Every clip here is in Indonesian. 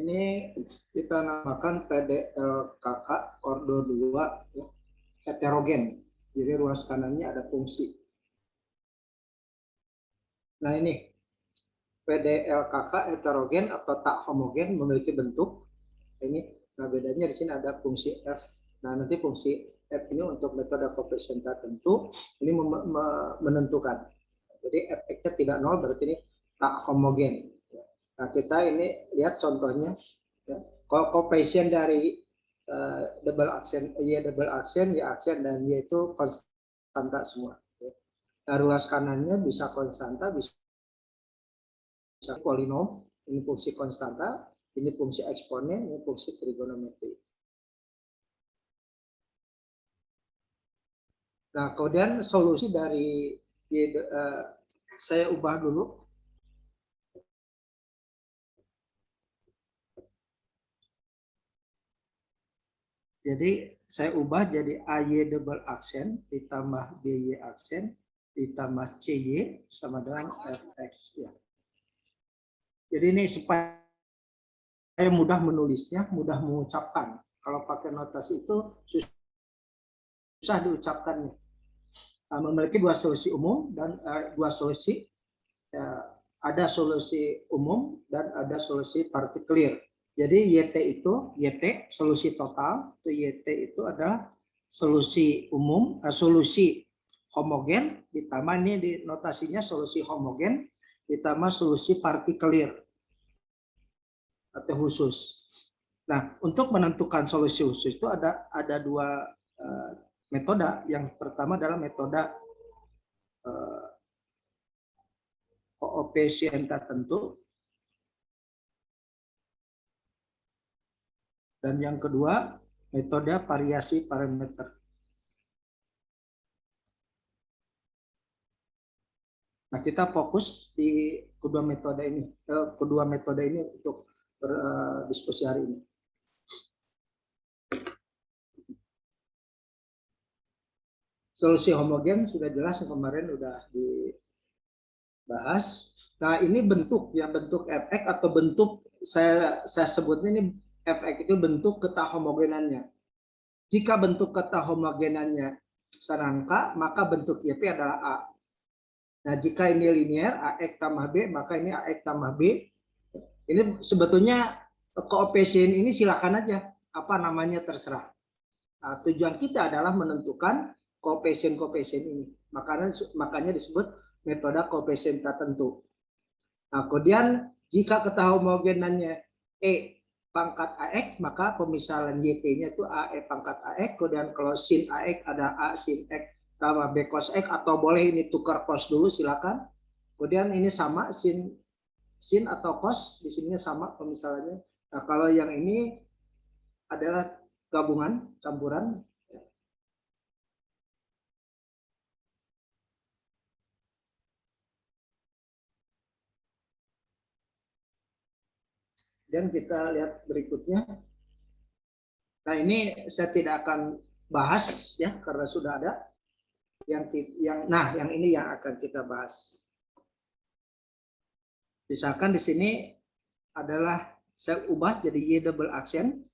Ini kita namakan PDLKK ordo 2 ya, heterogen. Jadi ruas kanannya ada fungsi. Nah ini PDLKK heterogen atau tak homogen memiliki bentuk ini. Nah bedanya di sini ada fungsi F. Nah nanti fungsi F ini untuk metode koefisien tertentu ini menentukan. Jadi F-nya tidak nol berarti ini tak homogen. Nah kita ini lihat contohnya. Ya. Kalau koefisien dari double aksen, Y double aksen, Y aksen dan Y itu konstanta semua. Ya. Nah ruas kanannya bisa konstanta, bisa polinom, ini fungsi konstanta, ini fungsi eksponen, ini fungsi trigonometri. Nah, kemudian solusi dari saya ubah dulu. Jadi saya ubah jadi AY double aksen ditambah BY aksen ditambah CY sama dengan FX ya. Jadi ini supaya mudah menulisnya, mudah mengucapkan. Kalau pakai notasi itu susah diucapkannya. Nah, memiliki dua solusi umum dan dua solusi. Ada solusi umum dan ada solusi partikulir. Jadi YT solusi total, itu YT itu ada solusi umum, solusi homogen, ditambah ini di notasinya solusi homogen, ditambah solusi partikulir atau khusus. Nah, untuk menentukan solusi khusus itu ada dua metode. Yang pertama adalah metode koefisien tertentu. Dan yang kedua, metode variasi parameter. Nah, kita fokus di kedua metode ini untuk berdiskusi hari ini. Solusi homogen sudah jelas yang kemarin sudah dibahas. Nah, ini bentuk Fx atau bentuk saya sebutnya ini Fx itu bentuk ketahomogenannya. Jika bentuk ketahomogenannya serangka, maka bentuk YP adalah A. Nah, jika ini linear, AX tambah B, maka ini AX tambah B. Ini sebetulnya koefisien ini silakan aja, apa namanya terserah. Nah, tujuan kita adalah menentukan koefisien ini. Makanya disebut metode koefisien tertentu. Nah, kemudian jika ketahomogenannya E pangkat AX, maka pemisalan YP-nya itu AE pangkat AX, kemudian kalau sin AX ada A sin X tambah B cos X, atau boleh ini tukar cos dulu silakan. Kemudian ini sama sin atau cos, di sini sama pemisalannya. Nah, kalau yang ini adalah gabungan, campuran. Dan kita lihat berikutnya. Nah, ini saya tidak akan bahas ya karena sudah ada. Yang ini yang akan kita bahas. Misalkan di sini adalah saya ubah jadi Y double aksen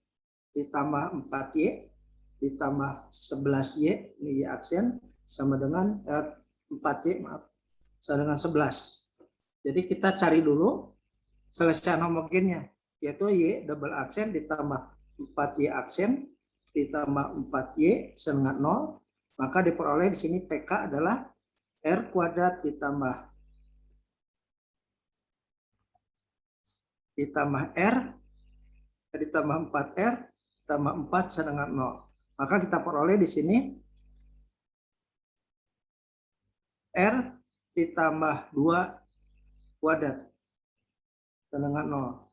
ditambah 4Y ditambah 11Y, ini Y aksen sama dengan 4Y sama dengan 11. Jadi kita cari dulu selesai homogennya, yaitu Y double aksen ditambah 4Y aksen ditambah 4Y sama dengan 0, maka diperoleh di sini PK adalah R kuadrat ditambah R ditambah 4R tambah 4 sama dengan 0. Maka kita peroleh di sini R ditambah 2 kuadrat sama dengan 0.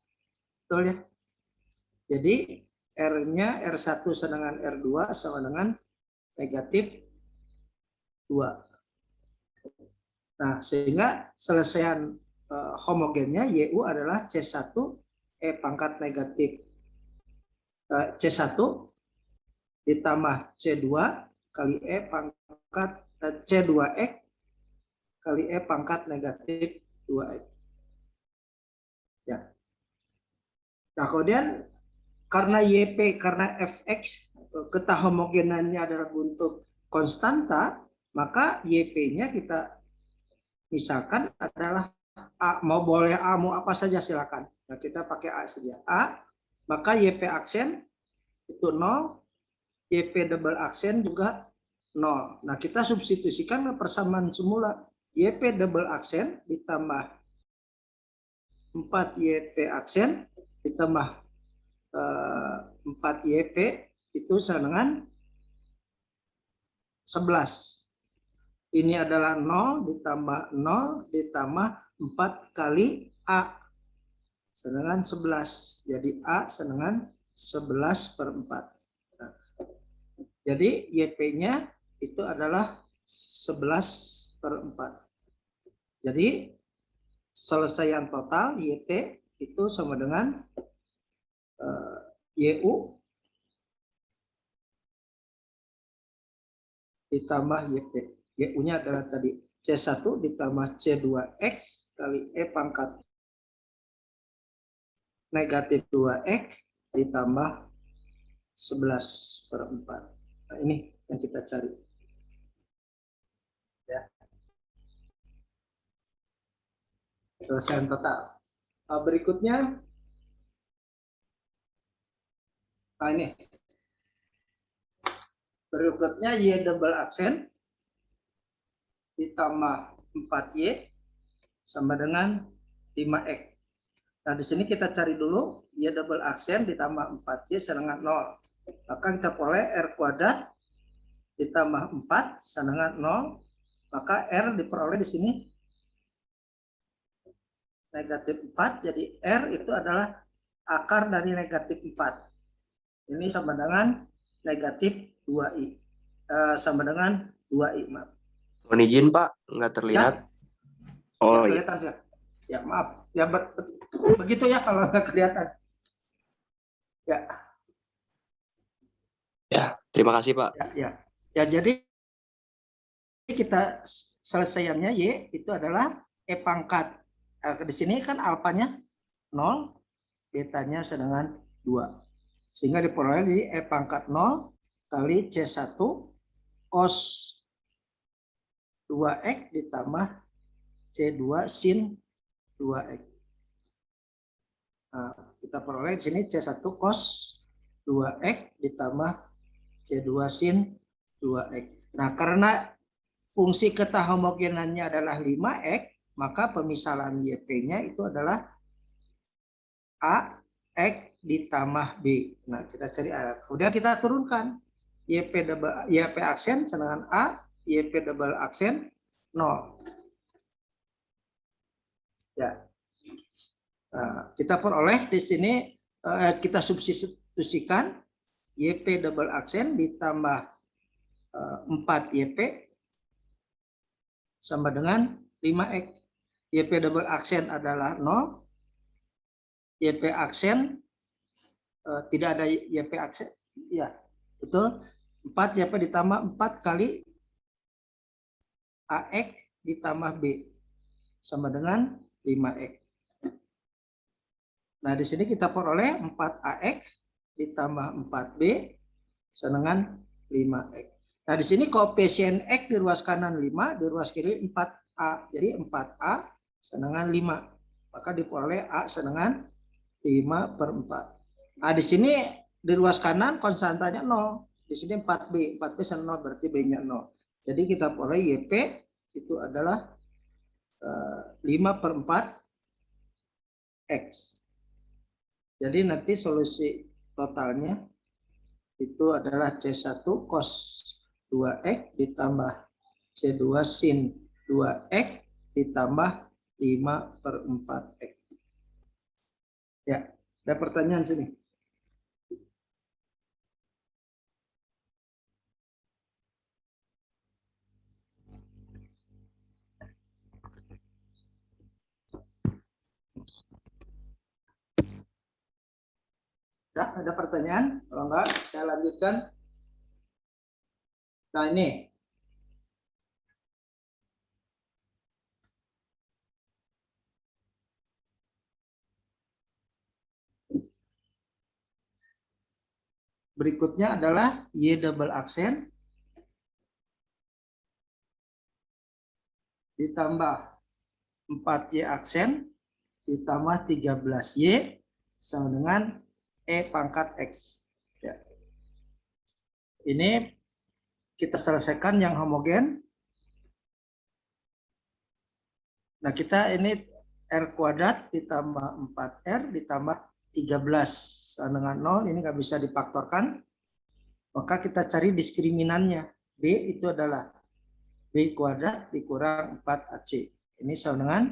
Betul ya? Jadi R-nya R1 sama dengan R2 sama dengan negatif 2. Nah, sehingga selesaian homogennya YU adalah C1 E pangkat negatif C1 ditambah C2 kali E pangkat C2X kali E pangkat negatif 2X. Ya. Nah, kemudian karena YP, karena Fx, ketahomogenannya adalah bentuk konstanta, maka YP-nya kita misalkan adalah A. Mau boleh A, mau apa saja silakan. Nah, kita pakai A saja. A, maka YP aksen itu 0, YP double aksen juga 0. Nah, kita substitusikan persamaan semula. YP double aksen ditambah 4 YP aksen ditambah 4 YP itu sama dengan 11. Ini adalah 0 ditambah 0 ditambah 4 kali A sama dengan 11. Jadi A sama dengan 11/4. Nah, jadi YP-nya itu adalah 11/4. Jadi selesaian total YT itu sama dengan YU ditambah YP. YU-nya adalah tadi C1 ditambah C2X kali E pangkat negatif 2X ditambah 11/4. Nah, ini yang kita cari. Ya. Selesaian total. Berikutnya, nah ini. Berikutnya Y double aksen ditambah 4Y sama dengan 5X. Nah, di sini kita cari dulu Y double aksen ditambah 4Y sama dengan 0. Maka kita peroleh R kuadrat ditambah 4 sama dengan 0. Maka R diperoleh di sini negatif 4. Jadi R itu adalah akar dari negatif 4. Ini sama dengan negatif 2I. Sama dengan 2I. Maaf. Mohon izin Pak, nggak terlihat. Ya, Oh ya iya. kelihatan ya. Ya maaf. Ya begitu ya kalau nggak kelihatan. Ya. Ya, terima kasih Pak. Ya, jadi kita selesaiannya Y itu adalah E pangkat. Di sini kan alfanya 0, betanya sedangkan 2. Sehingga diperoleh di E pangkat 0 kali C1 cos 2X ditambah C2 sin 2X. Nah, kita peroleh di sini C1 cos 2X ditambah C2 sin 2X. Nah, karena fungsi ketahomogenannya adalah 5X, maka pemisalan YP-nya itu adalah A X ditambah B. Nah, kita cari A. Kemudian kita turunkan YP aksen dengan A, YP double aksen 0. Ya. Nah, kita peroleh di sini kita substitusikan YP double aksen ditambah 4 YP sama dengan 5X. YP double aksen adalah 0. YP aksen tidak ada YP aksen. Ya, betul. 4 YP ditambah 4 kali AX ditambah B sama dengan 5X. Nah, di sini kita peroleh 4AX ditambah 4B sama dengan 5X. Nah, di sini koefisien X di ruas kanan 5, di ruas kiri 4A. Jadi 4A sama dengan 5. Maka diperoleh A sama dengan 5/4. Nah, di sini di ruas kanan konstantanya 0. Di sini 4B. 4B sama 0 berarti B-nya 0. Jadi kita peroleh YP itu adalah 5/4 X. Jadi nanti solusi totalnya itu adalah C1 cos 2X ditambah C2 sin 2X ditambah 5/4X. Ya, ada pertanyaan sini. Ya, ada pertanyaan? Kalau enggak, saya lanjutkan. Nah, ini. Berikutnya adalah Y double aksen ditambah 4Y aksen ditambah 13Y sama dengan E pangkat X. Ya. Ini kita selesaikan yang homogen. Nah, kita ini R kuadrat ditambah 4R ditambah 13 sama dengan 0. Ini nggak bisa difaktorkan. Maka kita cari diskriminannya. B itu adalah B kuadrat dikurang 4AC. Ini sama dengan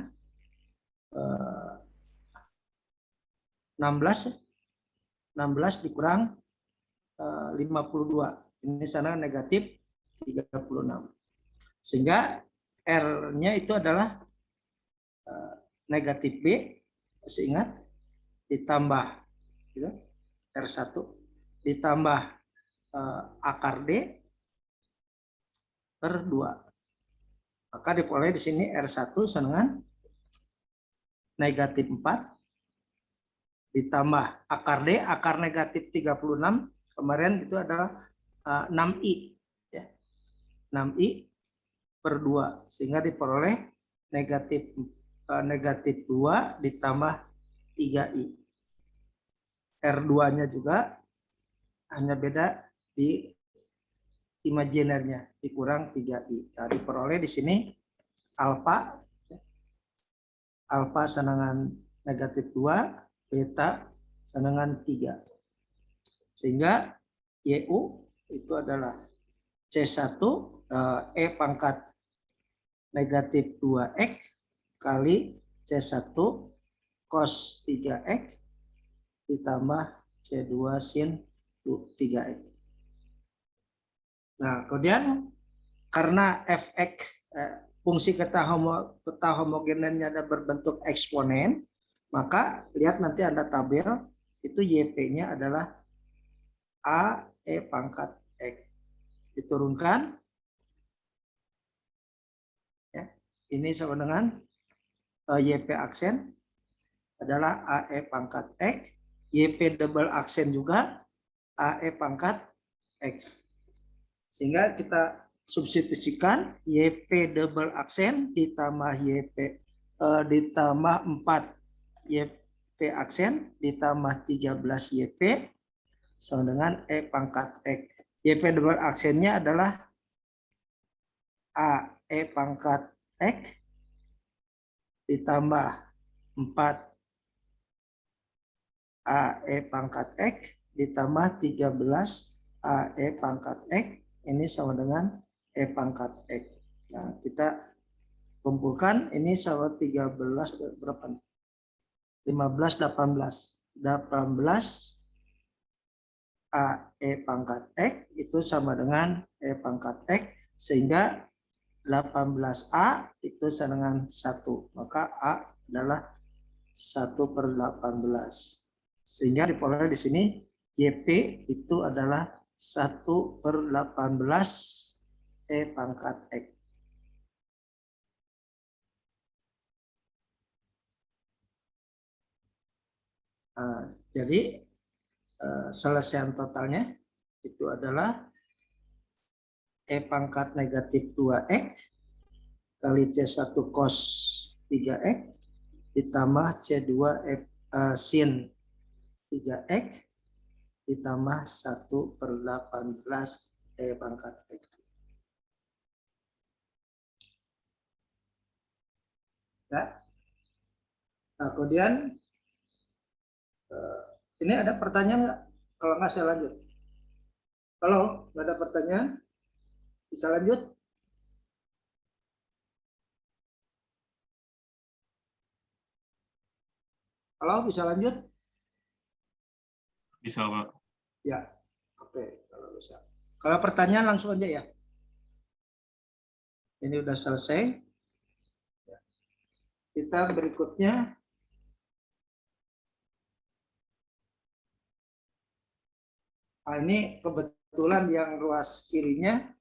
16 dikurang 52. Ini sana negatif 36. Sehingga R-nya itu adalah negatif B, masih ingat, ditambah gitu, R1 ditambah akar D per 2. Maka diperoleh di sini R1 sama dengan negatif 4 ditambah akar D, akar negatif 36 kemarin itu adalah 6I ya. 6I per 2 sehingga diperoleh negatif 2 ditambah 3I. R2-nya juga hanya beda di imajinernya dikurang 3I. Nah, diperoleh di sini alfa sama dengan negatif 2, beta sama dengan 3. Sehingga YU itu adalah C1 E pangkat negatif 2X kali C1 cos 3X ditambah C2 sin 3X. Nah, kemudian karena Fx fungsi ketahomogenannya ada berbentuk eksponen, maka lihat nanti ada tabel itu YP-nya adalah A E pangkat X. Diturunkan ya. Ini sama dengan YP aksen adalah AE pangkat X, YP double aksen juga AE pangkat X. Sehingga kita substitusikan YP double aksen ditambah YP ditambah 4 YP aksen ditambah 13 YP sama dengan E pangkat X. YP double aksennya adalah AE pangkat X ditambah 4 AE pangkat X ditambah 13 AE pangkat X. Ini sama dengan E pangkat X. Nah, kita kumpulkan ini sama 13 berapa? 15, 18 AE pangkat X itu sama dengan E pangkat X, sehingga 18A itu sama dengan 1. Maka A adalah 1/18. Sehingga diperoleh di sini YP itu adalah 1/18 E pangkat X. Jadi selesaian totalnya itu adalah E pangkat negatif 2X kali C1 cos 3X ditambah C2 sin 3X ditambah 1/18 E pangkat X. Ya. Nah, kemudian ini ada pertanyaan nggak? Kalau nggak saya lanjut. Kalau nggak ada pertanyaan, bisa lanjut. Kalau bisa lanjut? Bisa, Pak. Ya, oke, kalau bisa. Kalau pertanyaan langsung aja ya. Ini udah selesai. Kita berikutnya ini kebetulan yang ruas kirinya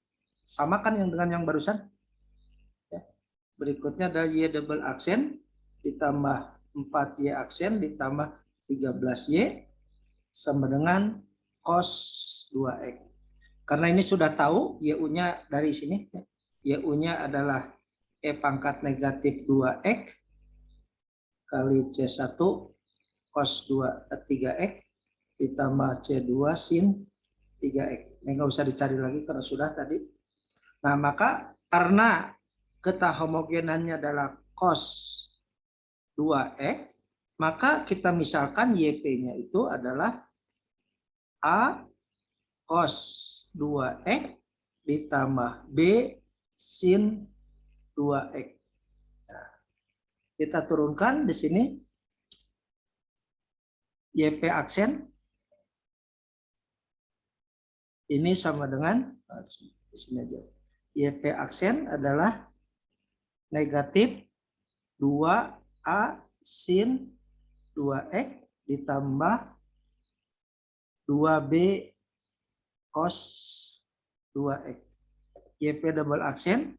sama kan yang dengan yang barusan. Ya. Berikutnya ada Y double aksen ditambah 4Y aksen ditambah 13Y sama dengan cos 2x. Karena ini sudah tahu YU-nya dari sini. YU-nya adalah E pangkat negatif 2x kali C1 cos 3x ditambah C2 sin 3x. Ini nggak usah dicari lagi karena sudah tadi. Nah, maka karena ketahomogenannya adalah cos 2x, maka kita misalkan YP-nya itu adalah A cos 2x ditambah B sin 2x. Nah, kita turunkan di sini YP aksen ini sama dengan di sini aja. YP aksen adalah negatif 2A sin 2x ditambah 2B cos 2x. YP double aksen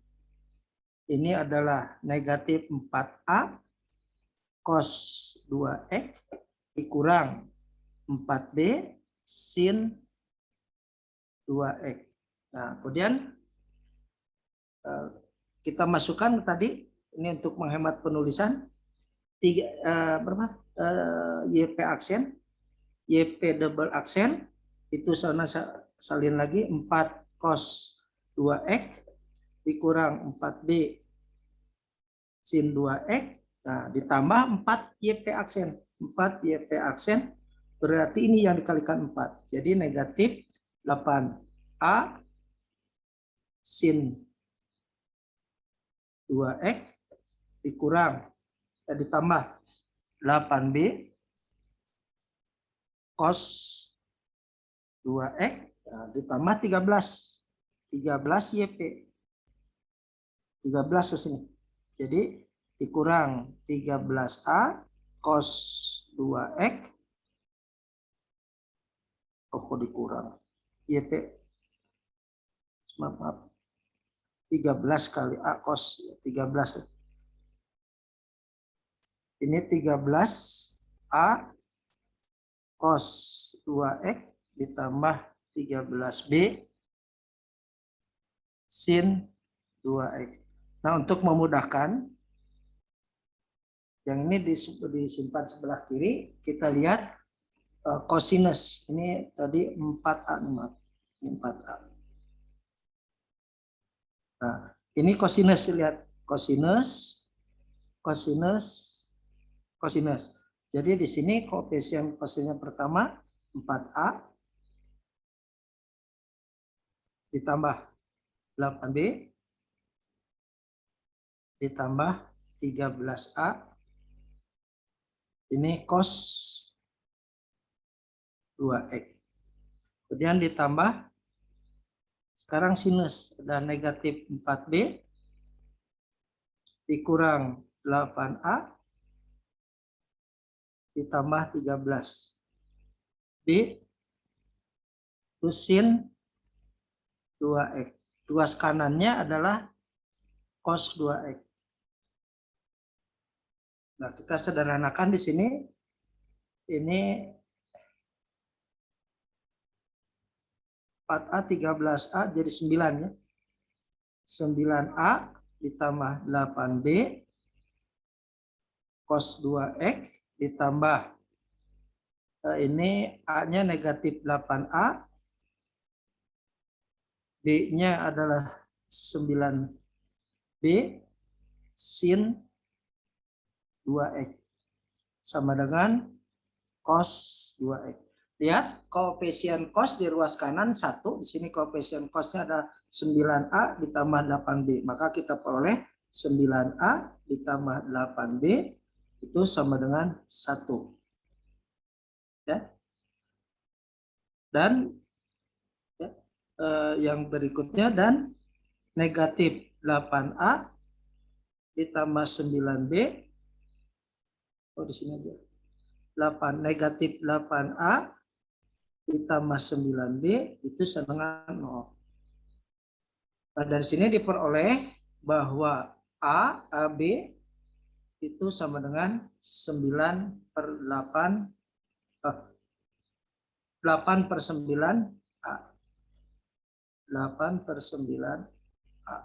ini adalah negatif 4A cos 2x dikurang 4B sin 2x. Nah, kemudian kita masukkan tadi ini untuk menghemat penulisan berapa? YP aksen, YP double aksen itu sana salin lagi 4 cos 2x dikurang 4B sin 2x. Nah, ditambah 4 YP aksen. 4 YP aksen berarti ini yang dikalikan 4. Jadi negatif 8A sin 2x dikurang ditambah 8B cos 2x ditambah 13 YP. 13 ke sini. Jadi dikurang 13A cos 2x. Oh, kok dikurang? YP. Maaf. 13 kali A cos 13. Ini 13A cos 2x ditambah 13B sin 2x. Nah, untuk memudahkan, yang ini disimpan sebelah kiri, kita lihat cosinus. Ini tadi 4A. Ini 4A. Nah, ini cosinus, lihat. Cosinus. Jadi di sini koefisien cosinus pertama 4A ditambah 8B ditambah 13A. Ini cos 2x. Kemudian ditambah sekarang sinus, ada negatif 4B dikurang 8A ditambah 13B itu sin 2x. Tuas kanannya adalah cos 2x. Nah, kita sederhanakan di sini. Ini 4A 13A jadi 9 ya. 9A ditambah 8B cos 2x ditambah ini A-nya negatif 8A, B-nya adalah 9B sin 2x sama dengan cos 2x. Lihat koefisien cos di ruas kanan 1, di sini koefisien cosnya ada 9A ditambah 8B, maka kita peroleh 9A ditambah 8B itu sama dengan 1. Ya. Dan ya, yang berikutnya dan negatif 8A ditambah 9B. Oh, di sini aja. 8 negatif 8A ditambah 9B itu sama dengan 0. Nah, dari sini diperoleh bahwa AB itu sama dengan 9/8 8/9A. 8/9A.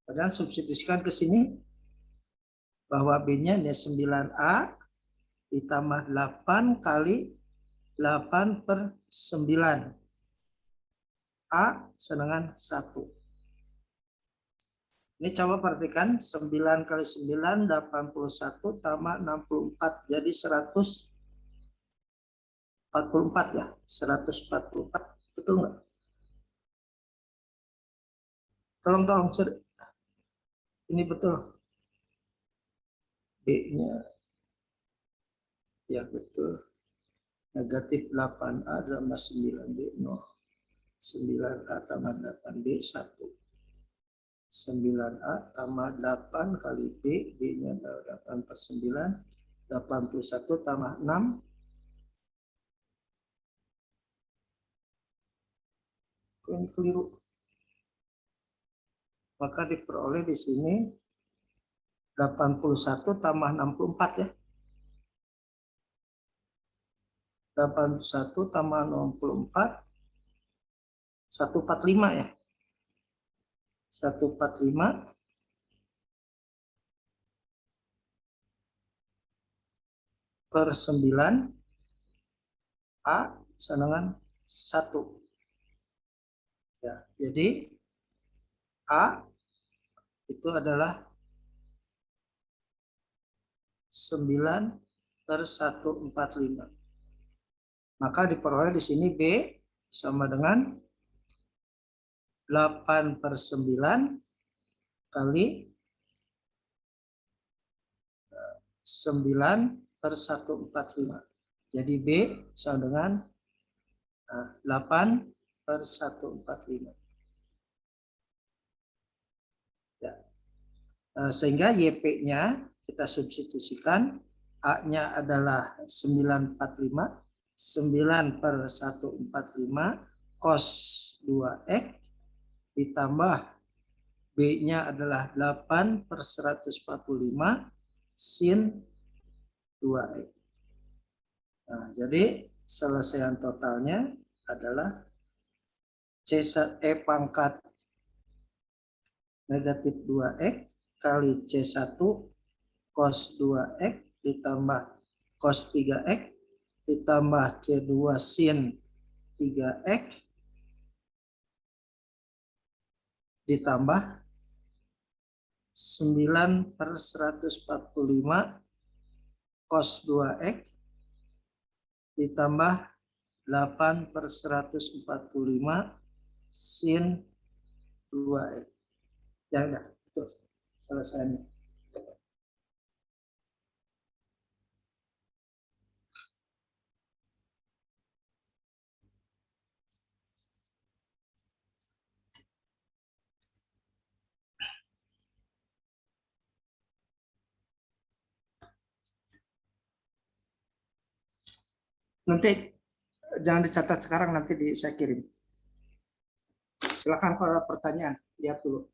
Kemudian substitusikan ke sini bahwa B-nya ini 9A ditambah 8 kali 8/9. A dengan 1. Ini coba perhatikan, 9 kali 9, 81 tambah 64. Jadi 144 ya. 144. Betul nggak? Tolong. Ini betul. B-nya. Ya betul. Negatif 8A tambah 9B. 0. 9A tambah 8B. 1. 9A tambah 8 kali B. B-nya adalah 8/9. 81 tambah 6. Ini keliru. Maka diperoleh di sini 81 tambah 64 ya. 81 tambah 64 145 ya. 145 per 9 A sama dengan 1. Ya, jadi A itu adalah 9/145. Maka diperoleh di sini B sama dengan 8/9 kali 9/145. Jadi B sama dengan 8/145. Ya. Sehingga YP-nya kita substitusikan, A-nya adalah 945, 9/145 cos 2X ditambah B-nya adalah 8/145 sin 2X. Nah, jadi selesaian totalnya adalah C1E pangkat negatif 2X kali C1 cos 2X ditambah cos 3X ditambah C2 sin 3X ditambah 9/145 cos 2X ditambah 8/145 sin 2X. Ya udah, itu selesainya. Nanti jangan dicatat sekarang, nanti saya kirim. Silakan kalau ada pertanyaan, lihat dulu.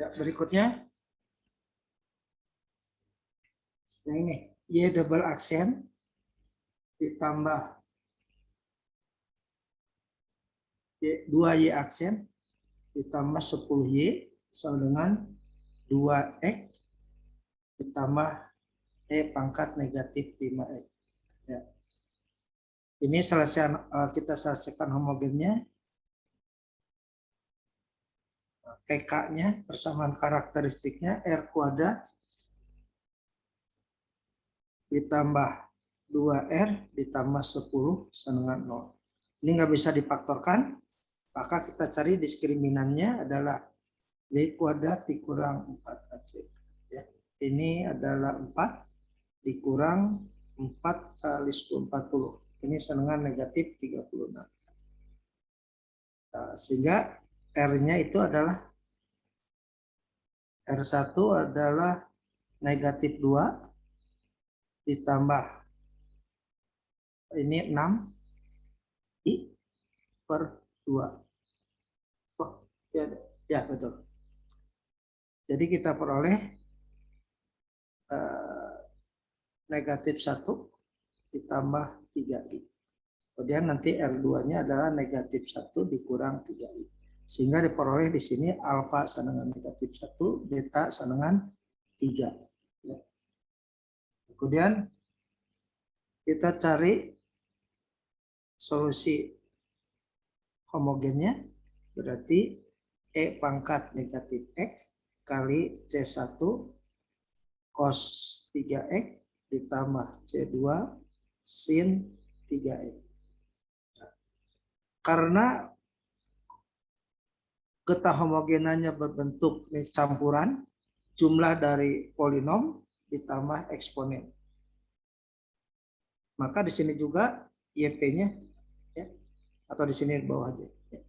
Ya, berikutnya yang ini, Y double aksen ditambah 2Y aksen ditambah 10Y sama dengan 2X ditambah pangkat negatif 5X. Ya. Ini kita selesaikan homogennya. PK-nya, persamaan karakteristiknya, R kuadrat ditambah 2R ditambah 10 sama dengan 0. Ini nggak bisa difaktorkan, maka kita cari diskriminannya adalah B kuadrat dikurang 4AC. Ya. Ini adalah 4 dikurang 4 kali 10 40. Ini sama dengan negatif 36. Nah, sehingga R-nya itu adalah R1 adalah negatif 2 ditambah ini 6 I per 2. Oh, ya betul. Jadi kita peroleh negatif 1 ditambah 3I. Kemudian nanti R2-nya adalah negatif 1 dikurang 3I. Sehingga diperoleh di sini alfa sama dengan negatif 1, beta sama dengan 3. Ya. Kemudian kita cari solusi homogennya, berarti E pangkat negatif X kali C1 cos 3X ditambah C2 sin 3X. Karena ketahomogenannya berbentuk campuran, jumlah dari polinom ditambah eksponen. Maka di sini juga YP-nya, ya, atau di sini di bawah aja. Ya.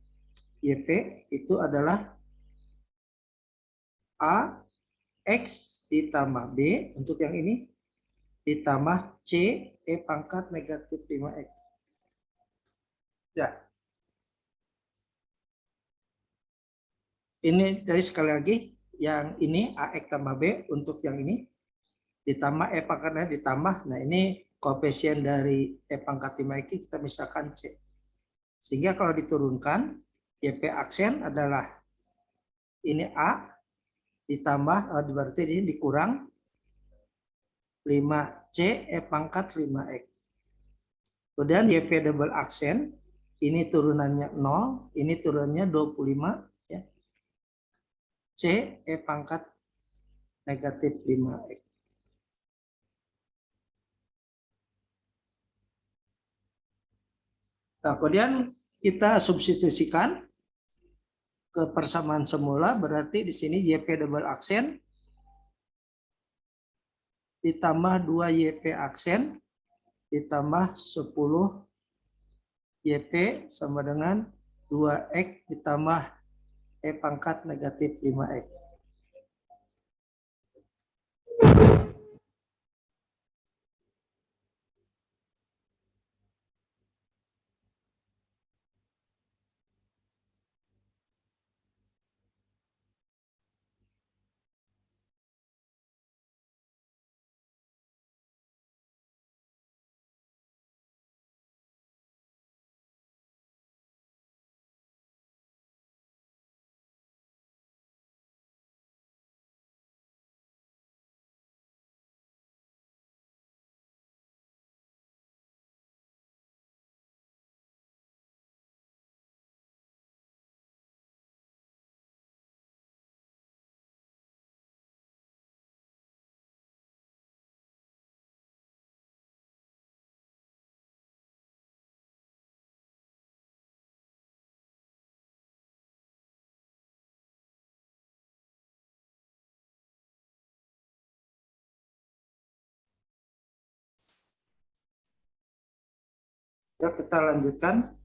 YP itu adalah A X ditambah B untuk yang ini ditambah C E pangkat negatif 5X. Ya. Ini dari sekali lagi yang ini AX tambah B untuk yang ini ditambah E pangkatnya ditambah. Nah ini koefisien dari E pangkat 5X kita misalkan C. Sehingga kalau diturunkan YP aksen adalah ini A ditambah berarti ini dikurang 5C E pangkat 5X. Kemudian YP double aksen ini turunannya 0, ini turunannya 25 ya. C E pangkat negatif 5X. Nah, kemudian kita substitusikan ke persamaan semula, berarti di sini YP double aksen ditambah 2 YP aksen ditambah 10 YP sama dengan 2X ditambah E pangkat negatif 5X. Ya, kita lanjutkan.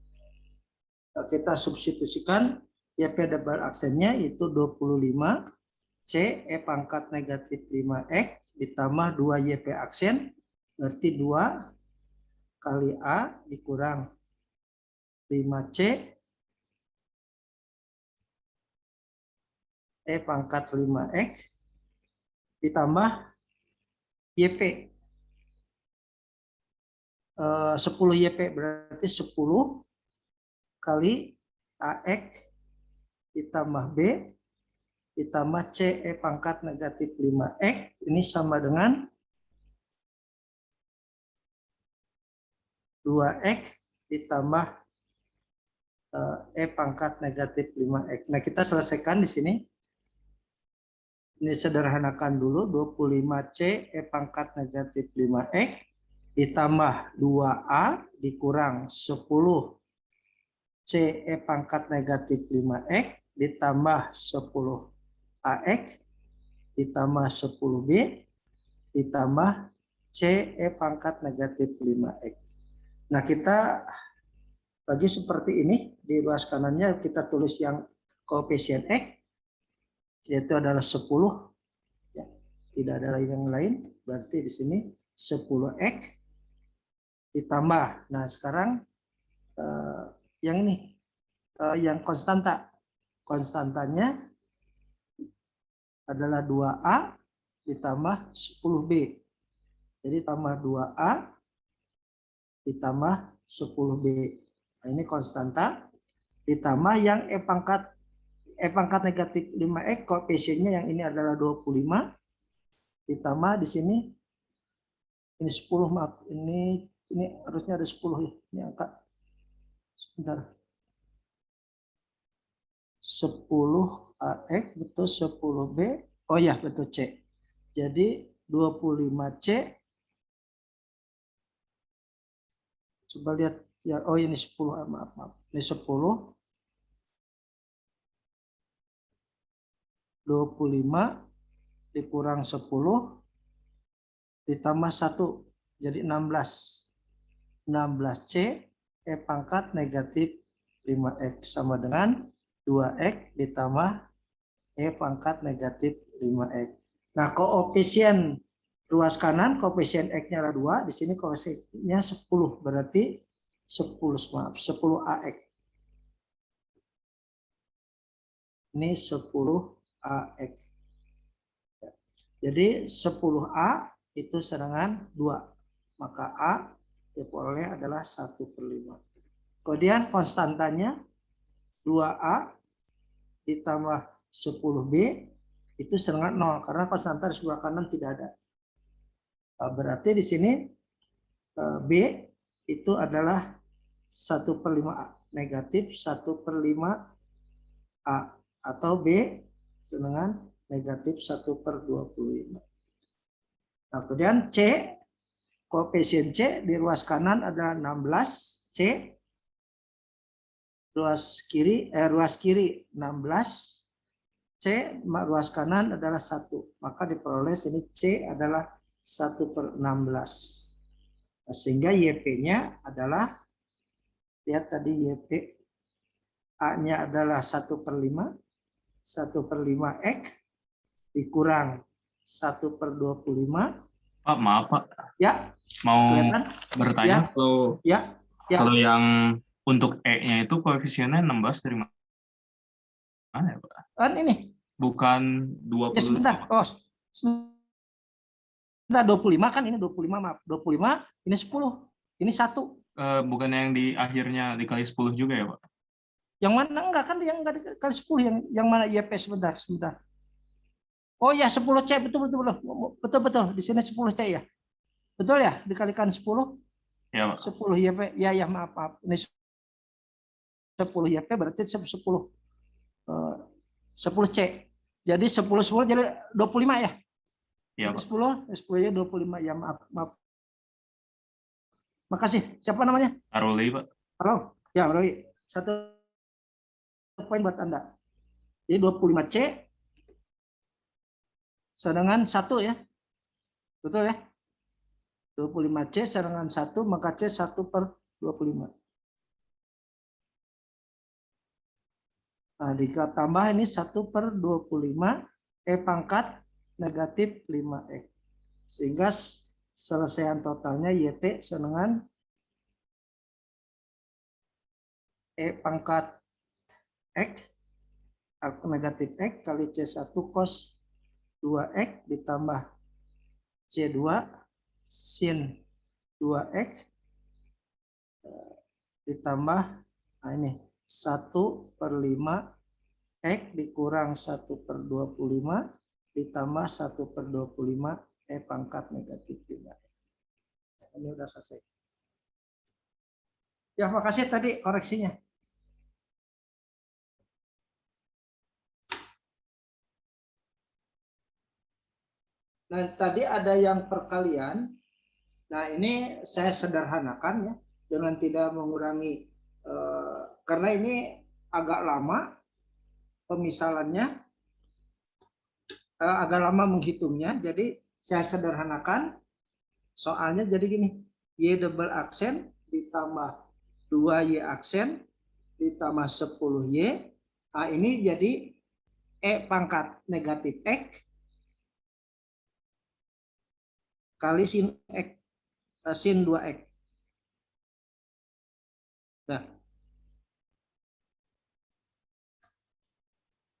Kita substitusikan YP double aksennya itu 25 C E pangkat negatif 5X ditambah 2 YP aksen berarti 2 kali A dikurang 5C E pangkat 5X ditambah YP 10 YP berarti 10 kali AX ditambah B ditambah C E pangkat negatif 5X ini sama dengan 2X ditambah E pangkat negatif 5X. Nah, kita selesaikan di sini. Ini sederhanakan dulu, 25C E pangkat negatif 5X ditambah 2A dikurang 10C E pangkat negatif 5X ditambah 10AX ditambah 10B ditambah C E pangkat negatif 5X. Nah, kita bagi seperti ini, di ruas kanannya kita tulis yang koefisien X, yaitu adalah 10, ya, tidak ada yang lain, berarti di sini 10X ditambah, nah sekarang yang ini, yang konstantanya adalah 2A ditambah 10B, jadi tambah 2A ditambah 10B, nah ini konstanta, ditambah yang E pangkat negatif 5X, koefisiennya yang ini adalah 25, ditambah di sini, ini 10, maaf, ini harusnya ada 10, ini angka, sebentar, 10AX, betul, 10B, oh ya, betul C, jadi 25C, coba lihat, ya, oh ini 10, maaf, ini 10, 25 dikurang 10 ditambah 1 jadi 16C E pangkat negatif 5X sama dengan 2X ditambah E pangkat negatif 5X. Nah, koefisien ruas kanan, koefisien X-nya adalah 2, di sini koefisiennya 10, berarti 10AX. Ini 10AX. Jadi 10A itu serangan 2. Maka A diperoleh adalah 1/5. Kemudian konstantanya 2A ditambah 10B itu serangan 0. Karena konstanta di sebelah kanan tidak ada. Berarti di sini B itu adalah 1/5A. Negatif 1/5A. Atau B dengan negatif 1/25. Nah, kemudian C, koefisien C di ruas kanan adalah 16C, ruas kiri 16C, ruas kanan adalah 1, maka diperoleh sini C adalah 1/16. Nah, sehingga YP-nya adalah, lihat tadi YP, A-nya adalah 1/5, 1/5X dikurang 1/25. Pak, maaf Pak, Ya, mau kelihatan? bertanya Ya. kalau yang untuk E-nya itu koefisiennya 16 dari mana ya Pak? Kan ini. Bukan 20. Ya sebentar. Oh, sebentar, 25 kan ini 25, maaf. 25, ini 10. Ini 1. Bukan yang di akhirnya dikali 10 juga ya Pak? Yang mana enggak kan, yang enggak dikali 10, yang mana YP, sebentar. Oh ya, 10C, betul. Di sini 10C ya. Betul ya, dikalikan 10. Ya Pak. 10 YP. Ya, maaf. Ini 10 YP berarti 10C. Jadi 10 jadi 25 ya. Iya Pak. 10 ya 25 ya, maaf. Makasih. Siapa namanya? Aruli Pak. Halo. Ya, Roy. 1 poin buat Anda. Jadi 25C dengan 1 ya. Betul ya? 25C dengan 1, maka C 1/25. Nah, ditambah ini 1/25 E pangkat negatif 5X. Sehingga selesaian totalnya YT dengan E pangkat X negatif X kali C1 cos 2X ditambah C2 sin 2X ditambah, nah ini 1/5 X dikurang 1/25 ditambah 1/25 E pangkat negatif 5. Ini udah selesai. Ya, makasih tadi koreksinya. Nah, tadi ada yang perkalian. Nah, ini saya sederhanakan ya dengan tidak mengurangi karena ini agak lama pemisalannya, agak lama menghitungnya. Jadi saya sederhanakan soalnya jadi gini, Y double aksen ditambah 2Y aksen ditambah 10Y. Nah, ini jadi E pangkat negatif X kali sin X, sin 2X. Nah,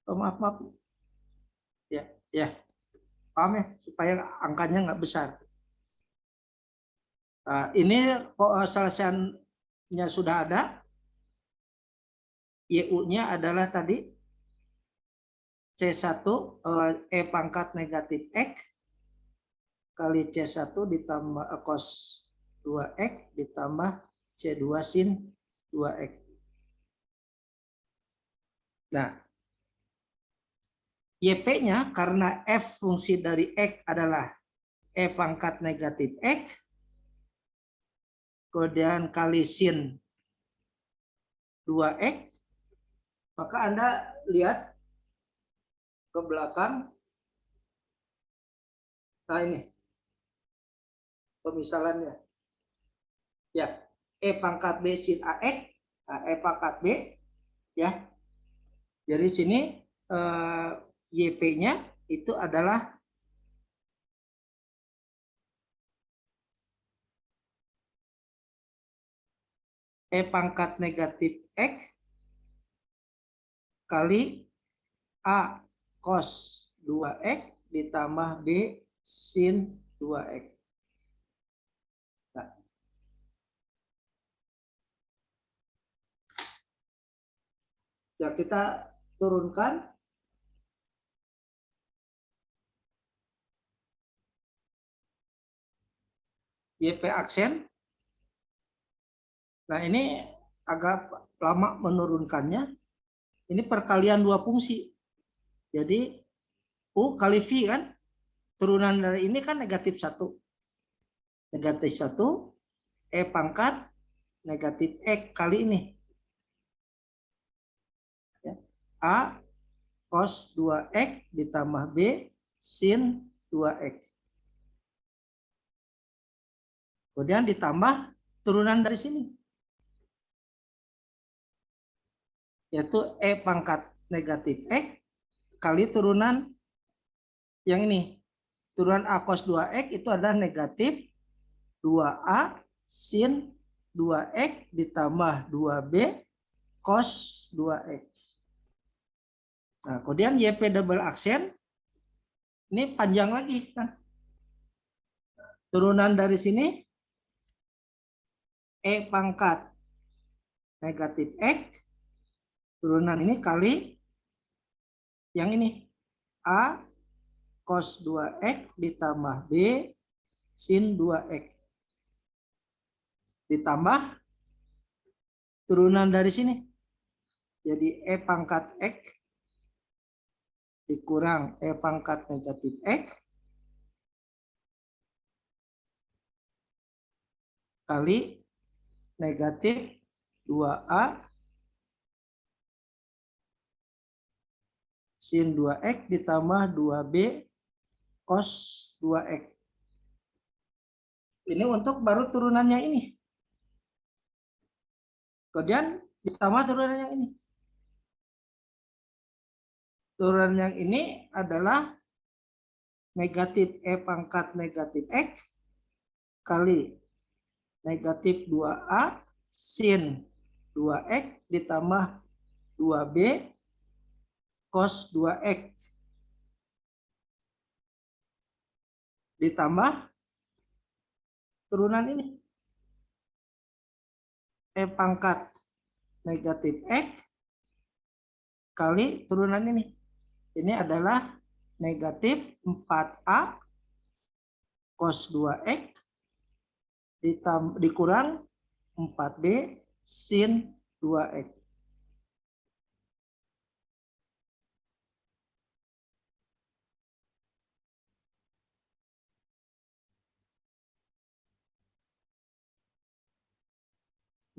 maaf. Ya, paham ya, supaya angkanya nggak besar. Ini selesaiannya sudah ada. YU-nya adalah tadi C1 E pangkat negatif X kali C1 ditambah cos 2X ditambah C2 sin 2X. Nah, YP-nya karena F fungsi dari X adalah E pangkat negatif X, kemudian kali sin 2X, maka Anda lihat ke belakang. Nah, ini pemisalannya. Ya, E pangkat B sin AX, nah, E pangkat B, ya. Jadi sini YP-nya itu adalah E pangkat negatif X kali A cos 2X ditambah B sin 2X. Nah, ya, kita turunkan. YP aksen. Nah, ini agak lama menurunkannya. Ini perkalian dua fungsi. Jadi U kali V kan, turunan dari ini kan negatif 1. Negatif 1, E pangkat negatif X kali ini. Ya. A cos 2X ditambah B sin 2X. Kemudian ditambah turunan dari sini. Yaitu E pangkat negatif X kali turunan yang ini. Turunan A cos 2X itu adalah negatif 2A sin 2X ditambah 2B cos 2X. Nah, kemudian YP double aksen ini panjang lagi kan. Turunan dari sini E pangkat negatif X, turunan ini kali yang ini A cos 2X ditambah B sin 2X. Ditambah turunan dari sini. Jadi E pangkat X dikurang E pangkat negatif X kali negatif 2A sin 2X ditambah 2B cos 2X. Ini untuk baru turunannya ini. Kemudian ditambah turunan yang ini. Turunan yang ini adalah negatif E pangkat negatif X kali negatif 2A sin 2X ditambah 2B cos 2X. Ditambah turunan ini. E pangkat negatif X kali turunan ini. Ini adalah negatif 4A cos 2X dikurang 4B sin 2X.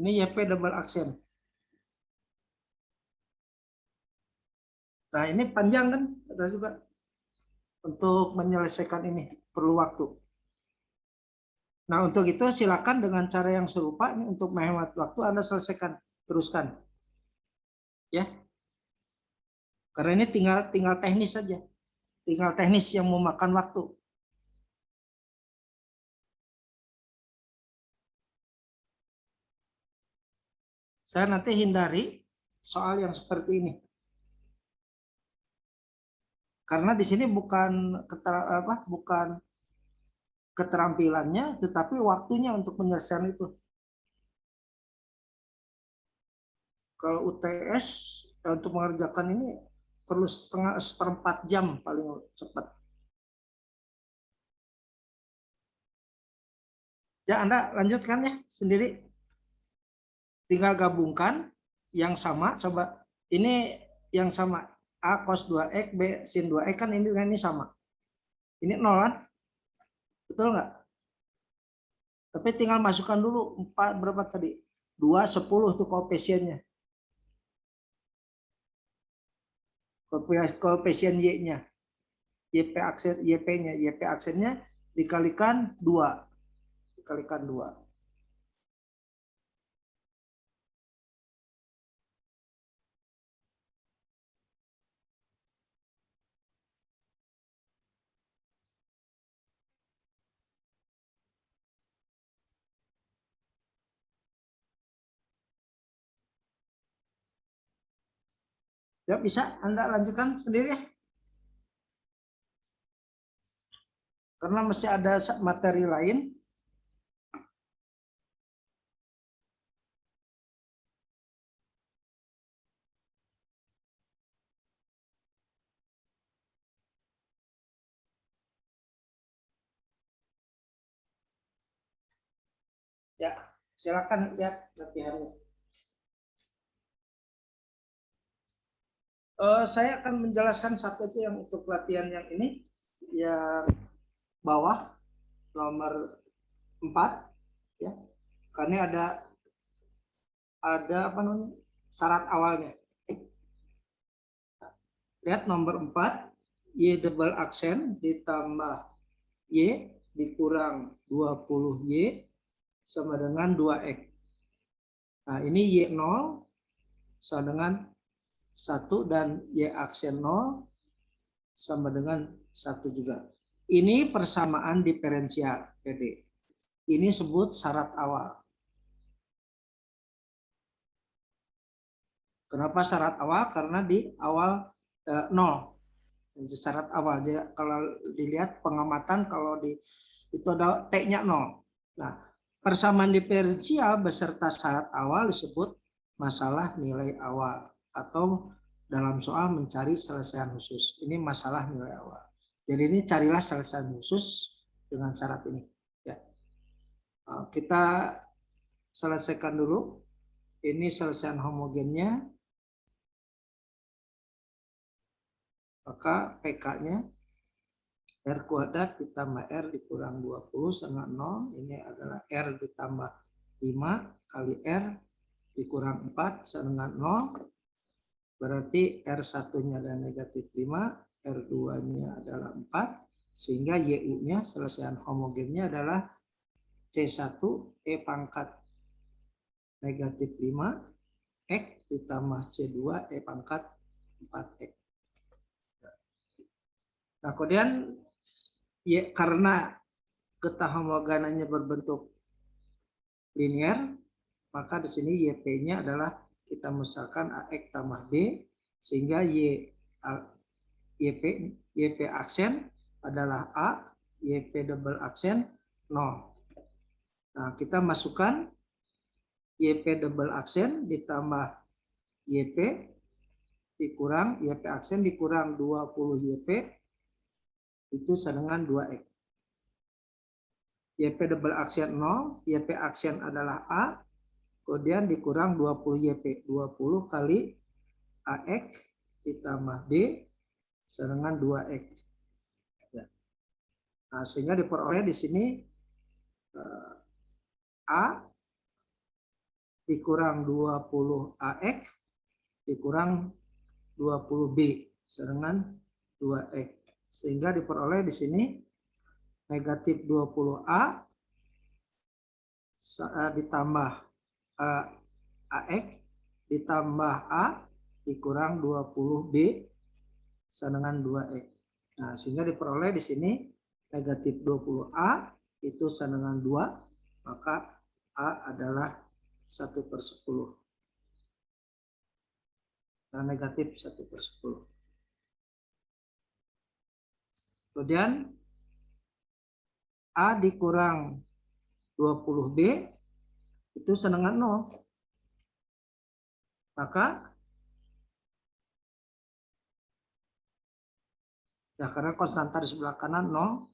Ini YP double aksen. Nah, ini panjang kan? Ada juga. Untuk menyelesaikan ini perlu waktu. Nah, untuk itu silakan dengan cara yang serupa ini untuk menghemat waktu Anda selesaikan, teruskan. Ya. Karena ini tinggal teknis saja. Tinggal teknis yang memakan waktu. Saya nanti hindari soal yang seperti ini. Karena di sini bukan keterampilannya, tetapi waktunya untuk penyelesaian itu. Kalau UTS untuk mengerjakan ini perlu seperempat jam paling cepat. Ya, Anda lanjutkan ya sendiri. Tinggal gabungkan yang sama, coba ini yang sama. A cos 2X, B sin 2X kan ini sama. Ini 0 kan? Betul nggak? Tapi tinggal masukkan dulu 4 berapa tadi? 2, 10 tuh koefisiennya. Koefisien Y-nya. YP aksennya dikalikan 2. Dikalikan 2. Ya, bisa Anda lanjutkan sendiri ya. Karena masih ada materi lain. Ya, silakan lihat latihannya. Saya akan menjelaskan satu itu yang untuk latihan yang ini, yang bawah nomor 4 ya. Karena ada apa namanya? Syarat awalnya. Lihat nomor 4, Y double aksen ditambah Y dikurang 20Y sama dengan 2X. Nah, ini Y0 sama dengan 1 dan Y aksen 0 sama dengan 1 juga. Ini persamaan diferensial, PD. Ini sebut syarat awal. Kenapa syarat awal? Karena di awal 0. Syarat awal. Jadi, kalau dilihat pengamatan, kalau itu ada T-nya 0. Nah, persamaan diferensial beserta syarat awal disebut masalah nilai awal. Atau dalam soal mencari selesaian khusus. Ini masalah nilai awal. Jadi ini carilah selesaian khusus dengan syarat ini. Ya. Kita selesaikan dulu. Ini selesaian homogennya. Maka PK-nya R kuadrat ditambah R dikurang 20 sama 0. Ini adalah R ditambah 5 kali R dikurang 4 sama dengan 0. Berarti R1-nya adalah negatif 5, R2-nya adalah 4. Sehingga YU-nya selesaian homogennya adalah C1 E pangkat negatif 5 X ditambah C2 E pangkat 4X. Nah, kemudian ya, karena ketahomogenannya berbentuk linear, maka di sini YP-nya adalah kita misalkan AX tambah B, sehingga YP aksen adalah A, YP double aksen 0. Nah, kita masukkan YP double aksen ditambah YP dikurang YP aksen dikurang 20 YP itu sama dengan 2X. YP double aksen 0, YP aksen adalah A, kemudian dikurang 20 YP. 20 kali AX ditambah B dengan 2X. Ya. Nah, sehingga diperoleh di sini A dikurang 20 AX dikurang 20 B dengan 2X. Sehingga diperoleh di sini negatif 20A ditambah AX ditambah A dikurang 20B dengan 2X. Nah, sehingga diperoleh di sini negatif 20A itu sama dengan 2, maka A adalah 1/10. Nah, negatif 1/10. Kemudian A dikurang 20B itu sama dengan 0. Maka ya, karena konstanta di sebelah kanan 0,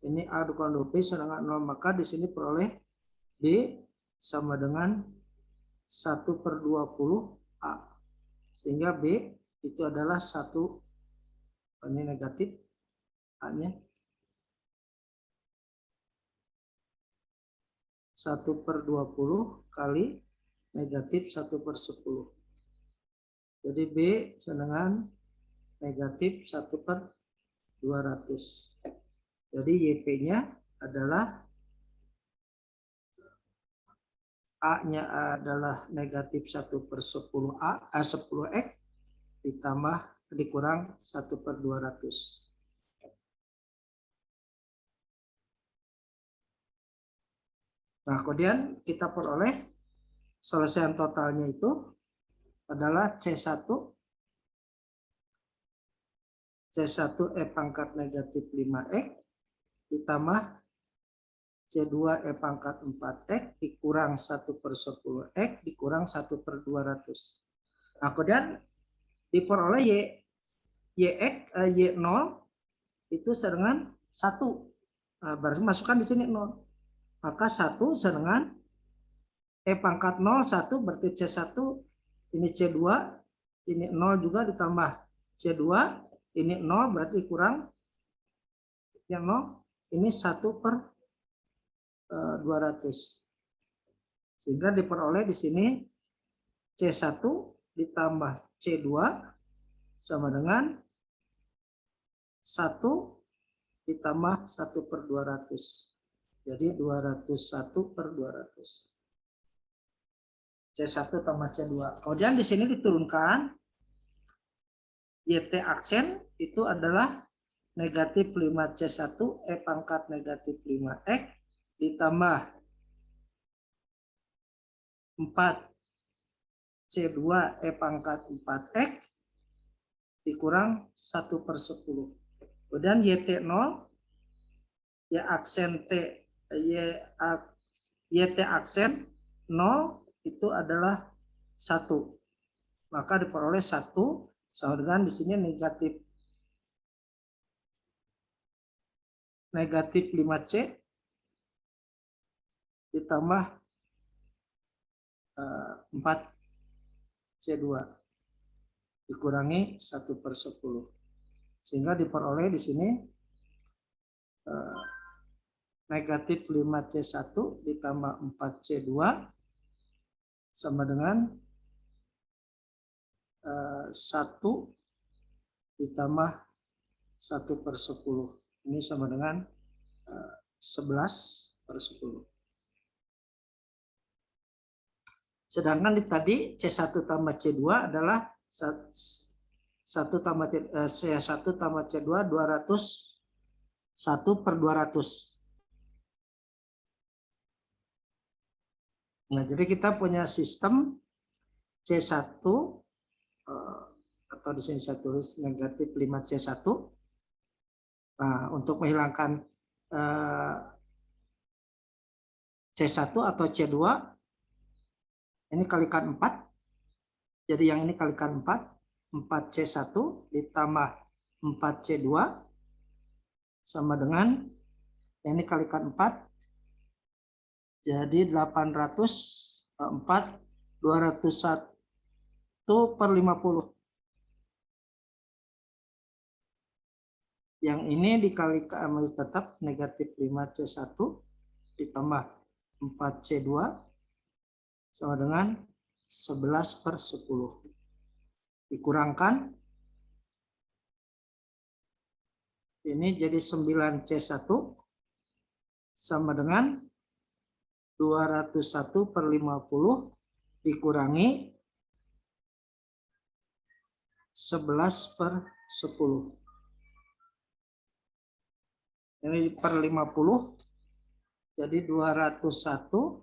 ini A dikurang 20B sama dengan 0, maka di sini peroleh B sama dengan 1/20 A. Sehingga B itu adalah 1, ini negatif A-nya 1/20 kali negatif 1/10. Jadi B sama dengan negatif 1/200. Jadi YP-nya adalah A-nya adalah negatif 1/10 A, 10X ditambah dikurang 1/200. Nah, kemudian kita peroleh selesaian totalnya itu adalah C1 E pangkat negatif 5X ditambah C2 E pangkat 4X dikurang 1/10X dikurang 1/200. Nah, kemudian diperoleh Y0 itu sama dengan 1. Nah, berarti masukkan di sini 0. Maka 1 sama dengan E pangkat 0, 1 berarti C1, ini C2, ini 0 juga ditambah C2, ini 0 berarti kurang yang 0, ini 1/200. Sehingga diperoleh di sini C1 ditambah C2 sama dengan 1 ditambah 1/200. Jadi 201/200. C1 tambah C2. Kemudian di sini diturunkan YT aksen itu adalah negatif 5C1 E pangkat negatif 5X ditambah 4C2 E pangkat 4X dikurang 1/10. Kemudian YT0 ya aksen T YT aksen 0 itu adalah 1. Maka diperoleh 1 sama dengan di sini negatif 5C ditambah 4C2 dikurangi 1/10. Sehingga diperoleh di sini negatif 5C1 ditambah 4C2 sama dengan 1 ditambah 1/10. Ini sama dengan 11/10. Sedangkan tadi C1 tambah C2 adalah C1 tambah C2 1/200. Nah, jadi kita punya sistem C1 atau di sini saya tulis negatif 5C1. Nah, untuk menghilangkan C1 atau C2 ini kalikan 4. Jadi yang ini kalikan 4. 4C1 ditambah 4C2 sama dengan yang ini kalikan 4. Jadi 800 4, 201 per 50. Yang ini dikalikan tetap negatif 5C1 ditambah 4C2 sama dengan 11 per 10. Dikurangkan. Ini jadi 9C1 sama dengan 201 per 50 dikurangi 11 per 10. Ini per 50, jadi 201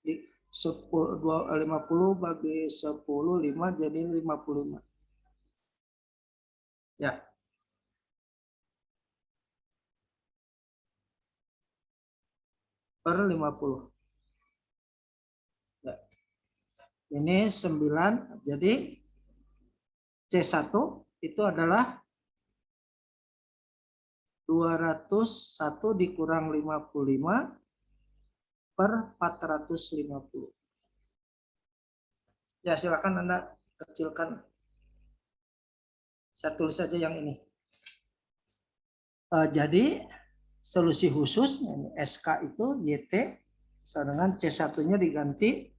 di 10, 50 bagi 10, 5 jadi 55. Ya. Per 50. Ya. Ini 9, jadi C1 itu adalah 201 dikurang 55 per 450. Ya, silakan Anda kecilkan. Saya tulis saja yang ini. Jadi solusi khusus SK itu YT sama dengan C1-nya diganti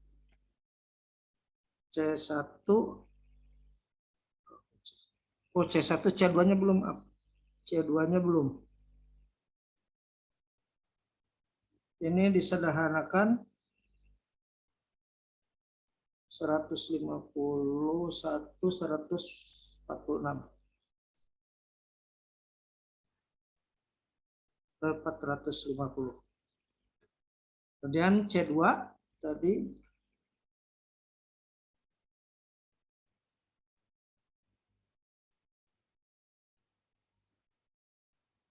C1. Oh, C1 C2-nya belum. C2-nya belum. Ini disederhanakan 151 146 per 450. Kemudian C2 tadi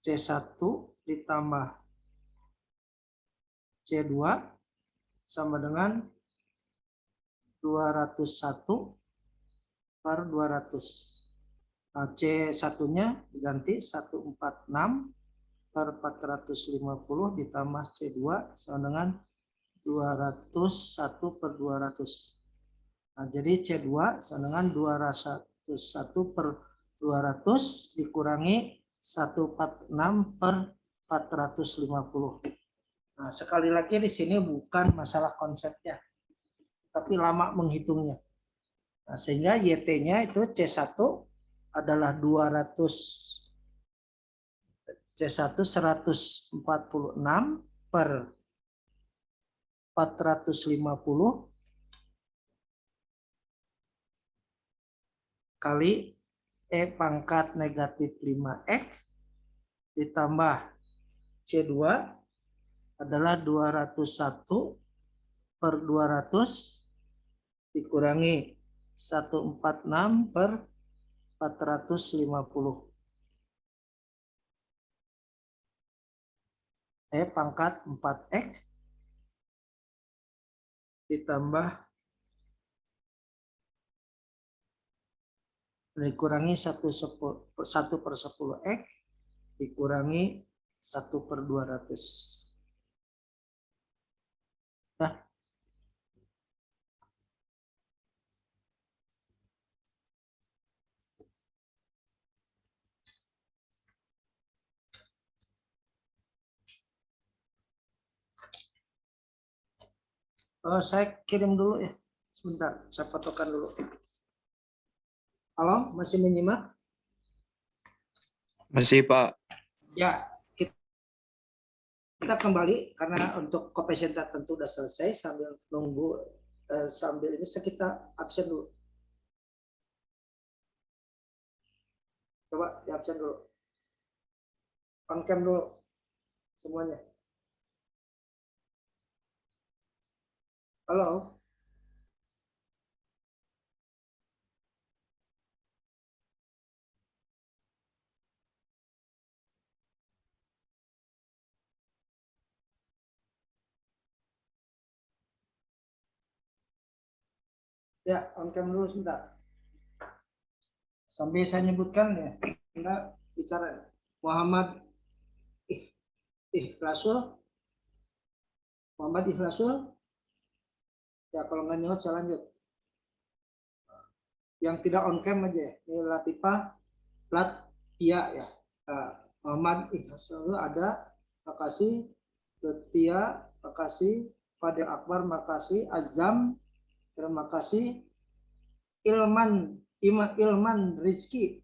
C1 ditambah C2 sama dengan 201 per 200. Nah, C1-nya diganti 146 per 450 ditambah C2 sama dengan 201 per 200. Nah, jadi C2 sama dengan 201 per 200 dikurangi 146 per 450. Nah, sekali lagi di sini bukan masalah konsepnya, tapi lama menghitungnya. Nah, sehingga YT-nya itu C1 adalah 200 C1 146 per 450 kali E pangkat negatif 5X ditambah C2 adalah 201 per 200 dikurangi 146 per 450. E pangkat 4X ditambah dikurangi 1 per 10X dikurangi 1 per 200. Nah, saya kirim dulu ya. Sebentar, saya fotokan dulu. Halo, masih menyimak? Masih, Pak. Ya, kita kembali karena untuk koefisien tertentu sudah selesai sambil nunggu sambil ini kita absen dulu. Coba di absen dulu. On cam dulu semuanya. Halo. Ya, on cam dulu sebentar. Sambil saya nyebutkan ya, Anda bicara. Muhammad Ikhlasul. Muhammad Ikhlasul. Ya, kalau nggak nyaut saya lanjut. Yang tidak on cam aja. Ini Latifah, Latia ya. Muhammad Ihsan ada, makasih. Latia, makasih. Fadil Akbar, makasih. Azam, terima kasih. Ilman Rizky,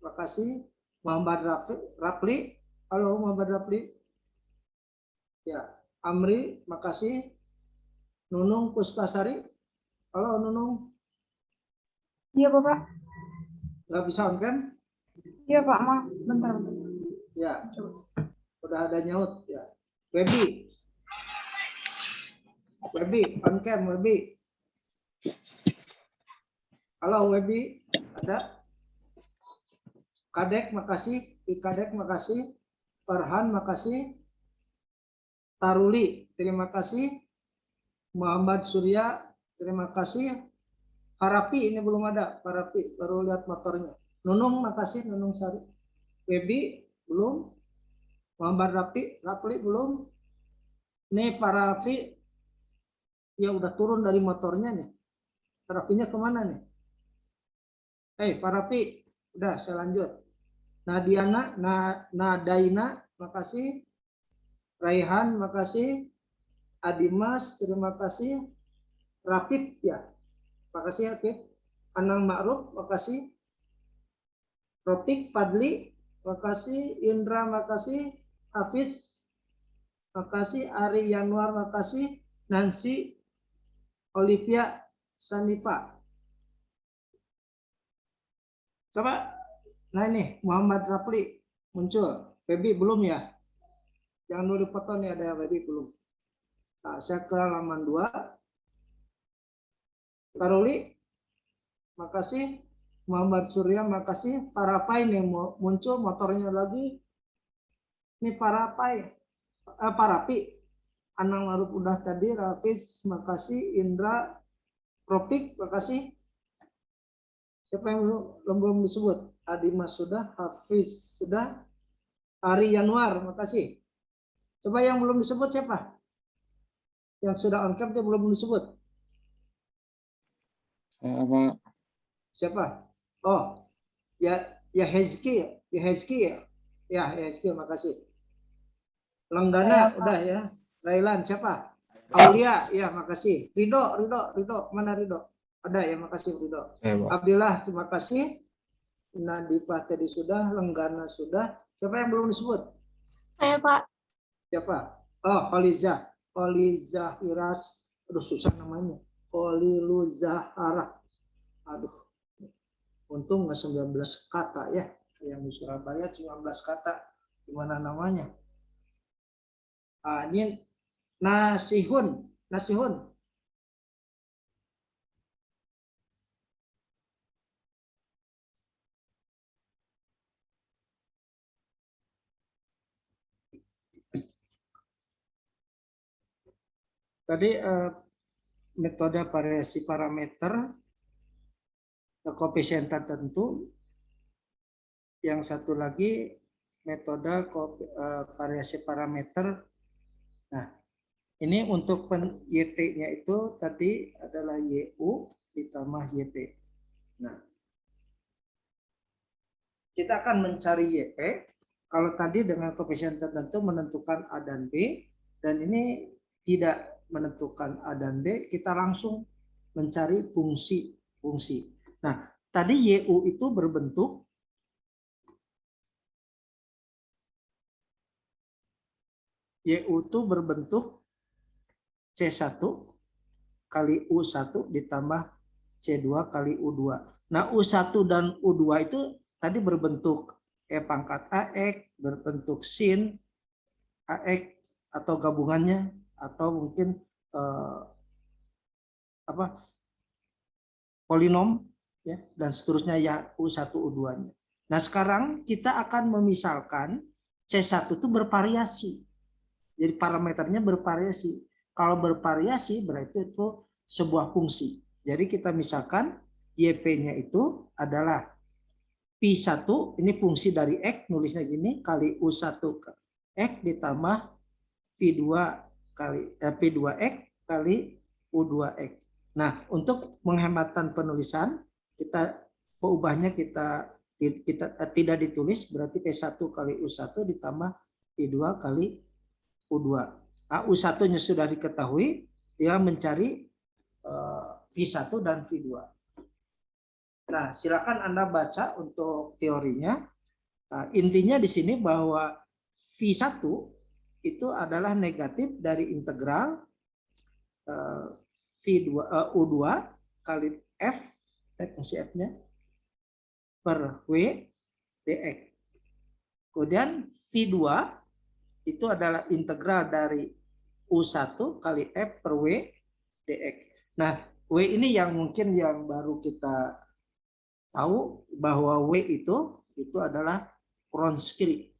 makasih. Muhammad Rapli, halo Muhammad Rapli. Ya, Amri, makasih. Nunung Puspasari, halo Nunung. Iya Bapak. Nggak bisa on cam? Iya Pak, maaf. Bentar. Ya, udah ada nyaut ya. Webi, on cam Webi. Halo Webi, ada? Kadek, makasih. Kadek, makasih. Farhan, makasih. Taruli, terima kasih. Muhammad Surya, terima kasih. Farapi, ini belum ada. Farapi, baru lihat motornya. Nunung, makasih. Nunung Sari. Webi, belum. Muhammad Rapli, belum. Nih, Farafi, ya udah turun dari motornya nih. Farafinya kemana nih? Farafi, udah saya lanjut. Nadiana, Nadaina, makasih. Raihan, makasih. Adimas, terima kasih. Rafid, ya. Makasih Rafid. Anang Ma'ruf, makasih. Ropik, Fadli, makasih. Indra, makasih. Hafiz, makasih. Ari Yanwar, makasih. Nancy, Olivia, Sanipa. Coba, nah ini Muhammad Rapli muncul. Baby belum ya? Yang dulu foto nih ada baby belum. Nah, saya ke halaman 2. Karoli, makasih. Muhammad Surya, makasih. Parapai nih muncul motornya lagi. Ini Parapai. Parapi. Anang Maruf udah tadi. Rafiz, makasih. Indra, Propik, makasih. Siapa yang belum disebut? Adimas sudah. Hafiz sudah. Ari Yanwar, makasih. Coba yang belum disebut siapa? Yang sudah on cam dia belum disebut. Siapa? Oh, ya Hezki, makasih. Lenggana udah ya. Railan siapa? Aulia, ya makasih. Ridho, mana Ridho? Ada ya, makasih Ridho. Abdillah, terima kasih. Nadifah tadi sudah, Lenggana sudah. Siapa yang belum disebut? Saya Pak. Siapa? Oh, Kholiza Iras. Aduh, susah namanya. Kholiluzaharah. Aduh. Untung nggak 19 kata ya. Yang di Surabaya 19 kata. Gimana namanya? Ini Nasihun. Tadi metode variasi parameter koefisien tertentu. Yang satu lagi metode variasi parameter. Nah, ini untuk YT-nya itu tadi adalah YU ditambah YP. Nah, kita akan mencari YP. Kalau tadi dengan koefisien tertentu menentukan A dan B, dan ini tidak menentukan A dan B, kita langsung mencari fungsi. Nah, tadi YU itu berbentuk C1 kali U1 ditambah C2 kali U2. Nah, U1 dan U2 itu tadi berbentuk E pangkat AX, berbentuk sin AX atau gabungannya, atau mungkin polinom ya, dan seterusnya ya U1 U2-nya. Nah, sekarang kita akan memisalkan C1 itu bervariasi. Jadi parameternya bervariasi. Kalau bervariasi berarti itu sebuah fungsi. Jadi kita misalkan YP-nya itu adalah P1, ini fungsi dari X, nulisnya gini, kali U1 X ditambah P2X kali U2X. Nah, untuk penghematan penulisan, kita peubahnya kita tidak ditulis, berarti P1 kali U1 ditambah P2 kali U2. Nah, U1-nya sudah diketahui, dia mencari V1 dan V2. Nah, silakan Anda baca untuk teorinya. Nah, intinya di sini bahwa V1 itu adalah negatif dari integral U2 kali F, fungsi F-nya, per W dx. Kemudian V2 itu adalah integral dari U1 kali F per W dx. Nah, W ini yang mungkin yang baru kita tahu bahwa W itu adalah Wronski.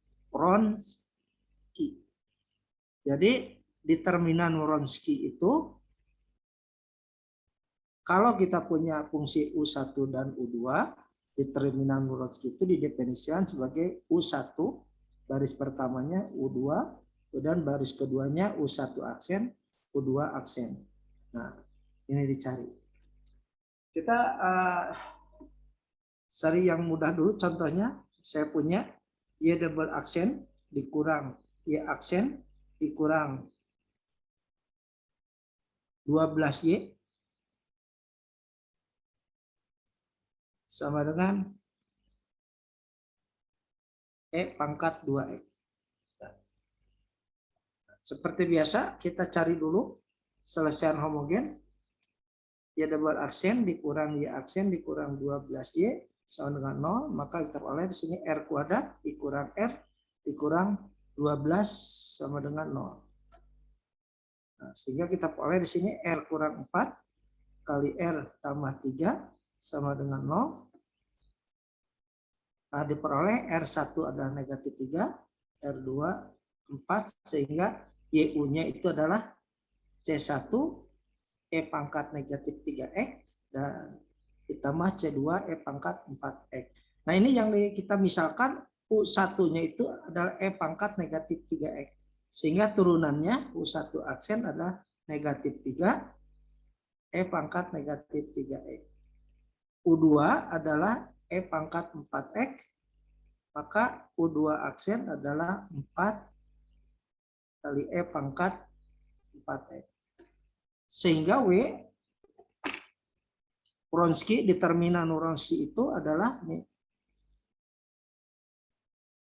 Jadi determinan Wronski itu kalau kita punya fungsi U1 dan U2, determinan Wronski itu didefinisikan sebagai U1 baris pertamanya U2 dan baris keduanya U1 aksen, U2 aksen. Nah, ini dicari. Kita cari yang mudah dulu. Contohnya, saya punya Y double aksen dikurang Y aksen dikurang 12Y sama dengan E pangkat 2X. Seperti biasa, kita cari dulu selesaian homogen. Y double aksen dikurang Y aksen dikurang 12Y sama dengan 0. Maka kita oleh di sini R kuadrat dikurang R dikurang 12 sama dengan 0. Nah, sehingga kita oleh di sini R kurang 4 kali R tambah 3 sama dengan 0. Nah, diperoleh R1 adalah negatif 3, R2 4, sehingga YU-nya itu adalah C1 E pangkat negatif 3X dan ditambah C2 E pangkat 4X. Nah, ini yang kita misalkan U1-nya itu adalah E pangkat negatif 3X. Sehingga turunannya U1 aksen adalah negatif 3 E pangkat negatif 3X. U2 adalah E pangkat 4X, maka U2 aksen adalah 4 kali E pangkat 4X. Sehingga W, Wronski, determinan Wronski itu adalah,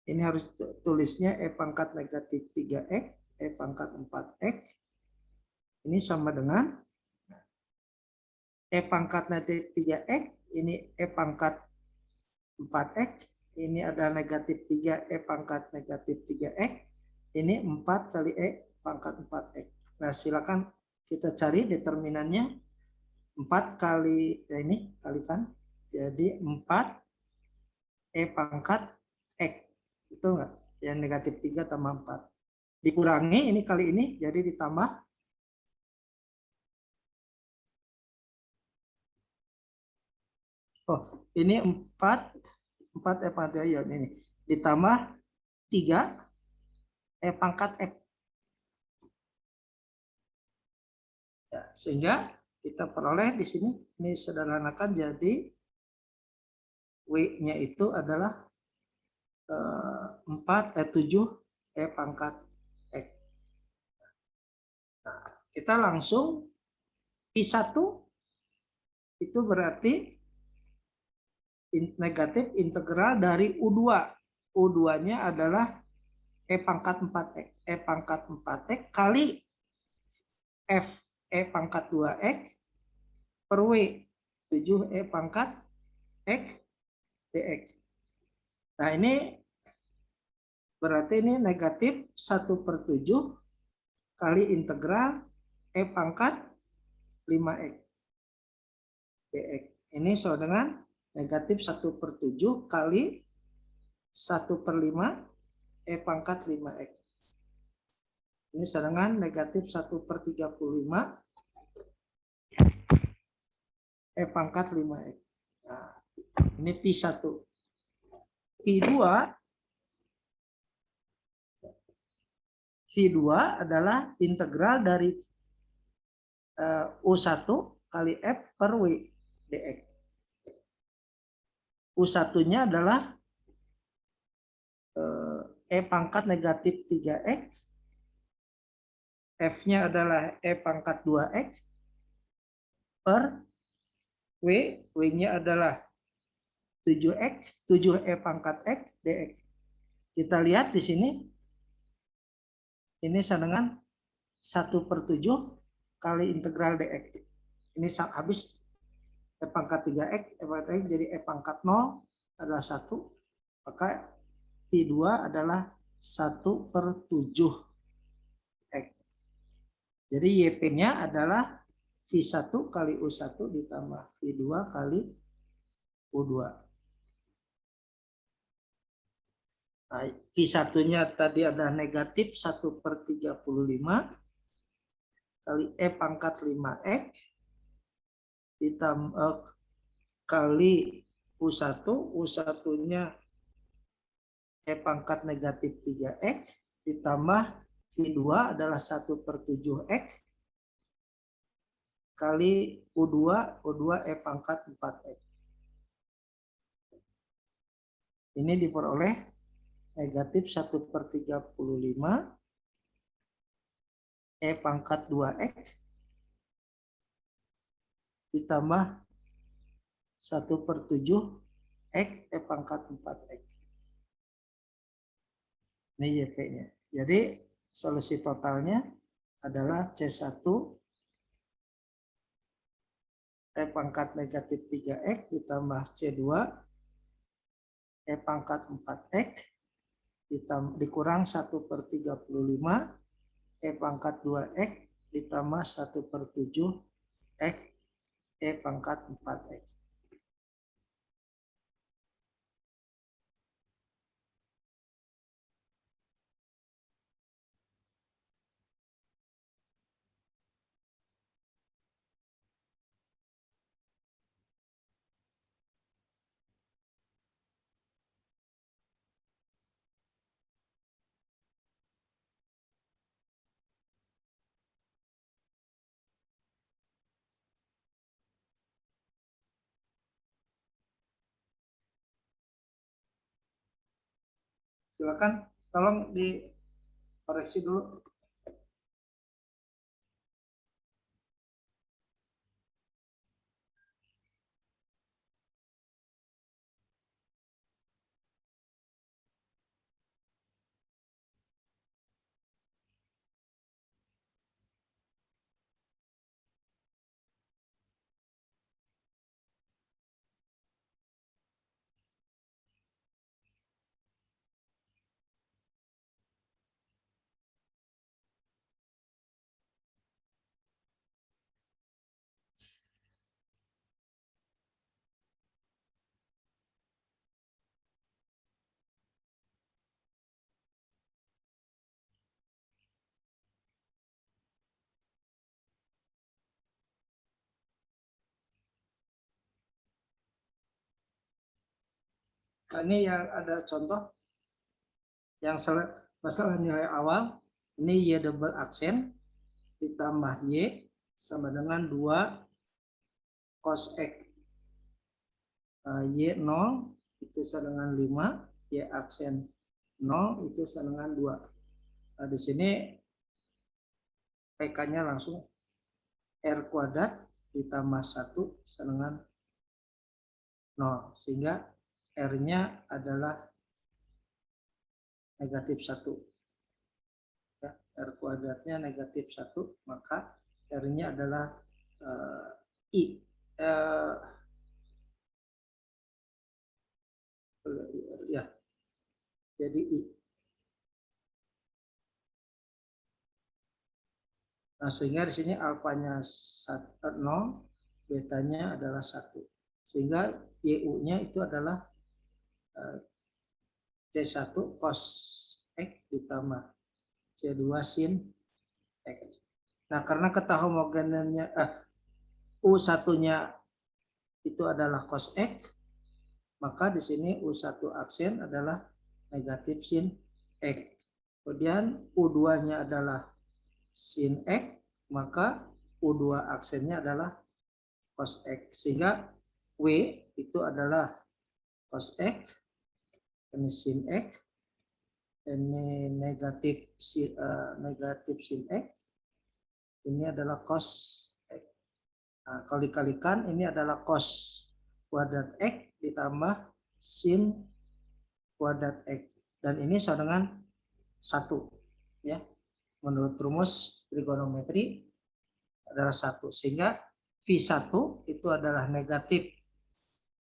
ini harus tulisnya E pangkat negatif 3X, E pangkat 4X, ini sama dengan E pangkat negatif 3X, ini E pangkat 4X, ini adalah negatif 3 E pangkat negatif 3X, ini 4 kali E pangkat 4X. Nah, silakan kita cari determinannya. 4 kali, ya ini kalikan, jadi 4 E pangkat X. Betul nggak? Yang negatif 3 tambah 4. Dikurangi ini kali ini, jadi ditambah. Oh, ini 4 E pangkat, ya ini. Ditambah 3 E pangkat X. Ya, sehingga kita peroleh di sini, ini sederhanakan jadi W-nya itu adalah 7 E pangkat X. Nah, kita langsung I1 itu berarti negatif integral dari U2. U2-nya adalah E pangkat 4X. E pangkat 4X kali F E pangkat 2X per W. 7 E pangkat X dx. Nah, ini berarti ini negatif 1/7 kali integral E pangkat 5X dx. Ini sama dengan negatif 1/7 kali 1/5 E pangkat 5X. Ini sama dengan negatif 1/35 E pangkat 5X. Nah, ini P1. P2 adalah integral dari U1 kali F per W dx. U1-nya adalah E pangkat negatif 3X. F-nya adalah E pangkat 2X per W. W-nya adalah 7X, 7E pangkat X dx. Kita lihat di sini. Ini sama dengan 1/7 kali integral dx. Ini habis E pangkat 3X, E pangkat X jadi E pangkat 0 adalah 1. Maka V2 adalah 1/7 X. Jadi YP-nya adalah V1 kali U1 ditambah V2 kali U2. Nah, V1-nya tadi ada negatif 1/35 kali E pangkat 5X ditambah kali U1. U1-nya E pangkat negatif 3X ditambah V2 adalah 1/7X kali U2. U2 E pangkat 4X. Ini diperoleh negatif 1/35 E pangkat 2X ditambah 1/7 X E pangkat 4X. Ini YP-nya. Jadi solusi totalnya adalah C1 E pangkat negatif 3X ditambah C2 E pangkat 4X dikurang 1/35 E pangkat 2X ditambah 1/7 X E pangkat 4X. Silakan, tolong dikoreksi dulu. Nah, ini yang ada contoh yang masalah nilai awal. Ini Y double aksen ditambah Y sama dengan 2 cos X. Y 0 itu sama dengan 5, Y aksen 0 itu sama dengan 2. Nah, di sini PK-nya langsung R kuadrat ditambah 1 sama dengan 0. Sehingga R-nya adalah negatif 1. Ya, R kuadratnya negatif 1, maka R-nya adalah I. Ya, jadi I. Nah, sehingga di sini alfanya 0, betanya adalah 1. Sehingga YU-nya itu adalah C1 cos X ditambah C2 sin X. Nah, karena ketahomogenannya U1-nya itu adalah cos X, maka di sini U1 aksen adalah negatif sin X. Kemudian U2-nya adalah sin X, maka U2 aksennya adalah cos X. Sehingga W itu adalah cos X, ini sin X, ini negatif sin X, ini adalah cos X. Nah, kalau dikalikan ini adalah cos kuadrat X ditambah sin kuadrat X. Dan ini sama dengan 1. Ya. Menurut rumus trigonometri adalah 1. Sehingga V1 itu adalah negatif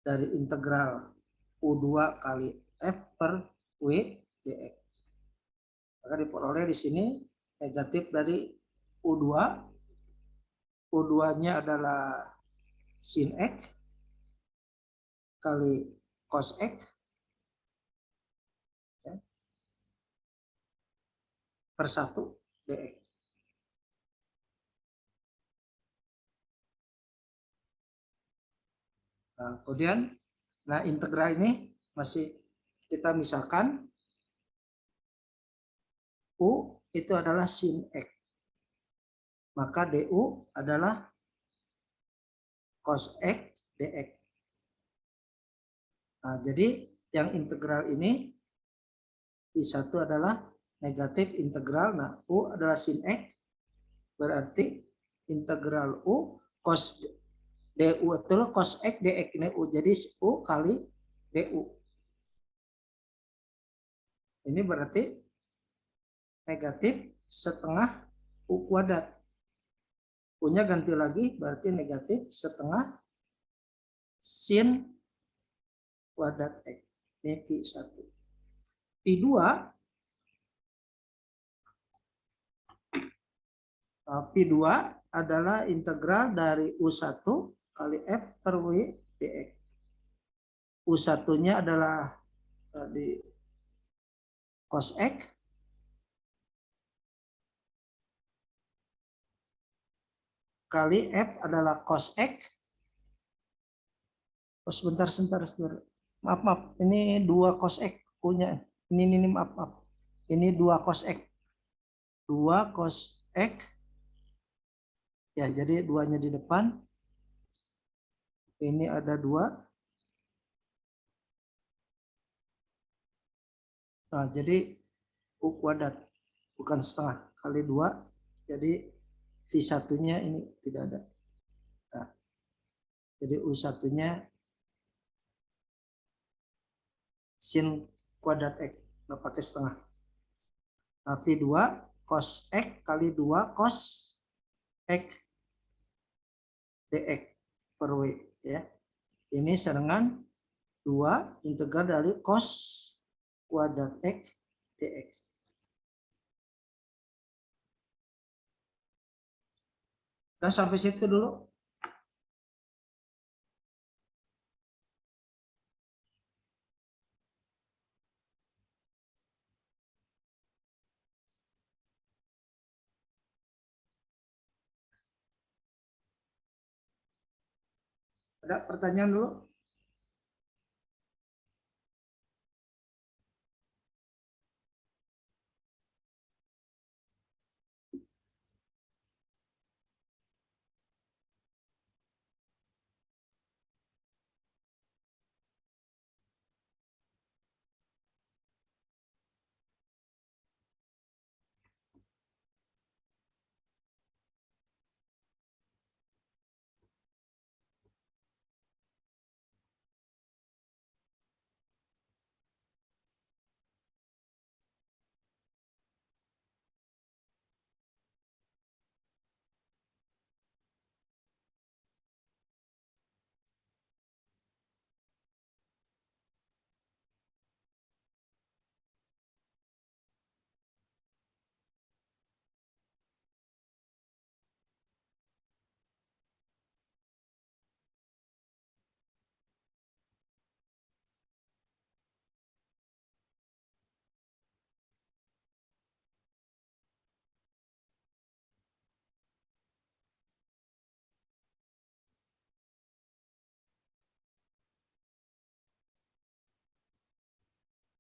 dari integral U2 kali F per W dx. Maka diperoleh di sini negatif dari U2. U2-nya adalah sin X kali cos X ya, per 1 dx. Nah, kemudian, integral ini masih kita misalkan U itu adalah sin X. Maka DU adalah cos X dx. Nah, jadi yang integral ini I1 adalah negatif integral. Nah, U adalah sin X. Berarti integral U cos DU itu cos X dx ini U. Jadi U kali DU. Ini berarti negatif setengah U kuadrat. U-nya ganti lagi, berarti negatif setengah sin kuadrat X. Ini Pi1. Pi2, Pi2 adalah integral dari U1 kali F per W dx. U1-nya adalah tadi cos X kali F adalah cos X. Oh, sebentar. Maaf. Ini 2 cos X punya. Ini maaf. Ini 2 cos X. 2 cos X. Ya, jadi 2-nya di depan. Ini ada 2. Nah, jadi U kuadrat. Bukan setengah. Kali 2. Jadi V1-nya ini tidak ada. Nah, jadi U1-nya sin kuadrat X, nggak pakai setengah. Nah, V2 cos X kali 2 cos X dx per W. Ya. Ini sama dengan 2 integral dari cos kuadrat X dx. Nah, sampai situ dulu. Ada pertanyaan dulu?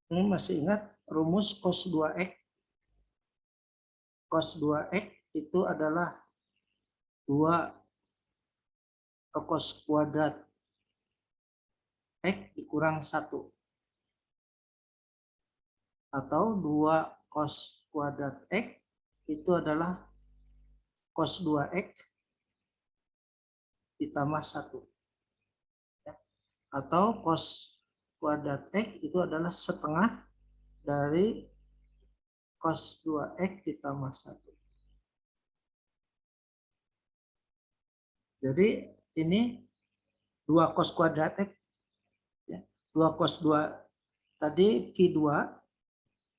Ini masih ingat rumus cos 2x? Cos 2x itu adalah 2 cos kuadrat X dikurang 1. Atau 2 cos kuadrat X itu adalah cos 2X ditambah 1. Atau cos kuadrat X itu adalah setengah dari cos 2X ditambah 1. Jadi ini 2 cos kuadrat X. Ya. 2 cos 2 tadi Q2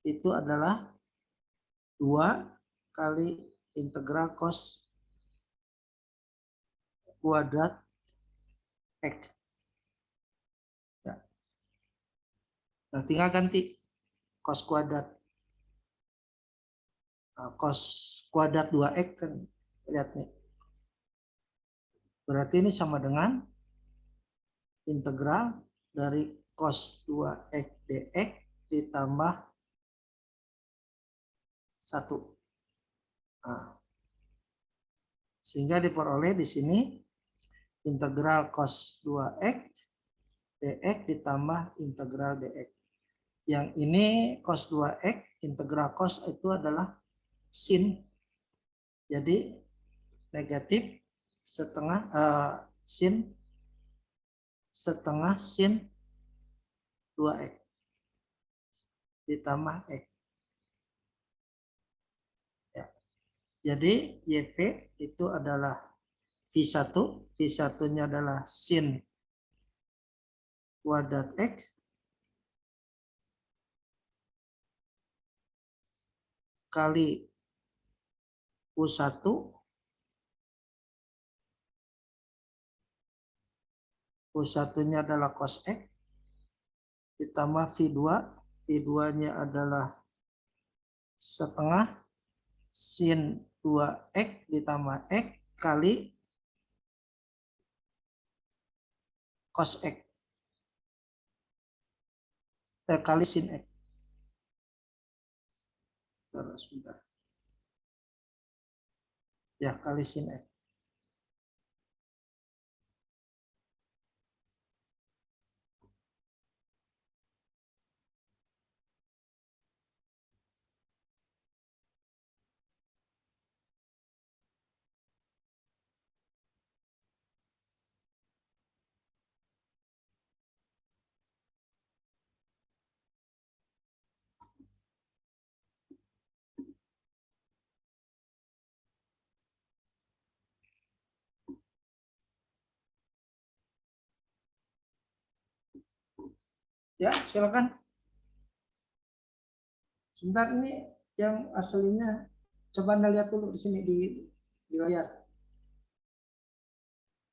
itu adalah 2 kali integral cos kuadrat X. Ya. Nah, tinggal ganti cos kuadrat. Nah, cos kuadrat 2X kan, lihat nih. Berarti ini sama dengan integral dari cos 2X dx ditambah 1. Nah, sehingga diperoleh di sini integral cos 2X dx ditambah integral dx. Yang ini cos 2X, integral cos itu adalah sin. Jadi negatif setengah sin setengah sin 2X ditambah X. Ya. Jadi YP itu adalah V1, V1-nya adalah sin kuadrat X kali U1 U1-nya adalah cos X ditambah V2, V2-nya adalah setengah sin 2X ditambah X kali cos X kali sin X. Sebentar. Ya, kali sin X. Ya, silakan. Sebentar, ini yang aslinya coba Anda lihat dulu di sini di layar.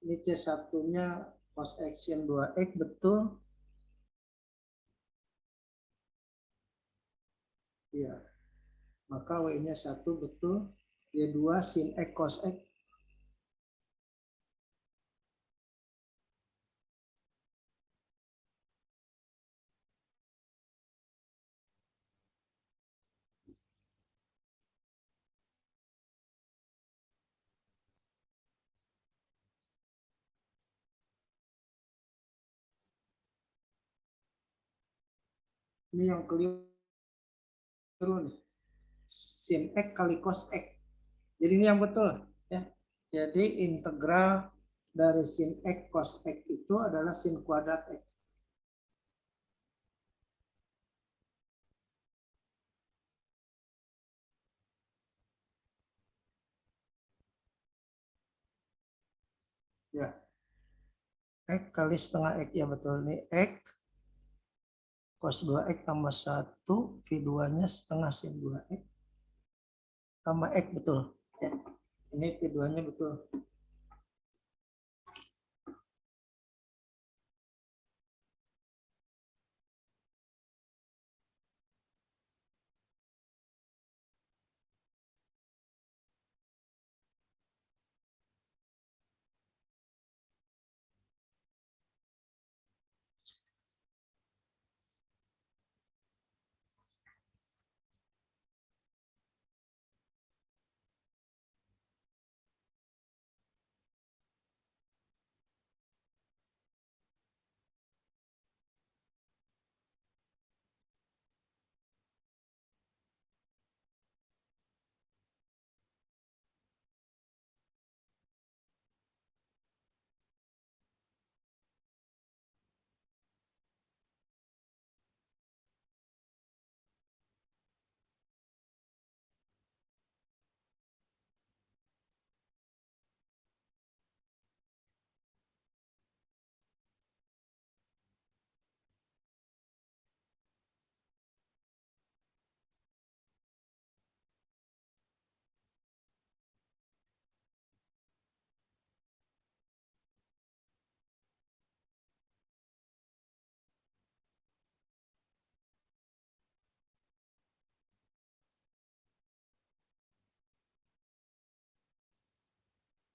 Ini C1-nya cos X sin 2X betul. Ya. Maka W-nya 1 betul. Y2 sin X cos X. Ini yang keliru nih. Sin X kali cos X. Jadi ini yang betul. Ya. Jadi integral dari sin X cos X itu adalah sin kuadrat X. Ya. X kali setengah X. Ya betul. Ini X cos 2X tambah 1. V2-nya setengah sin 2X. Tambah X betul. Ya. Ini V2-nya betul.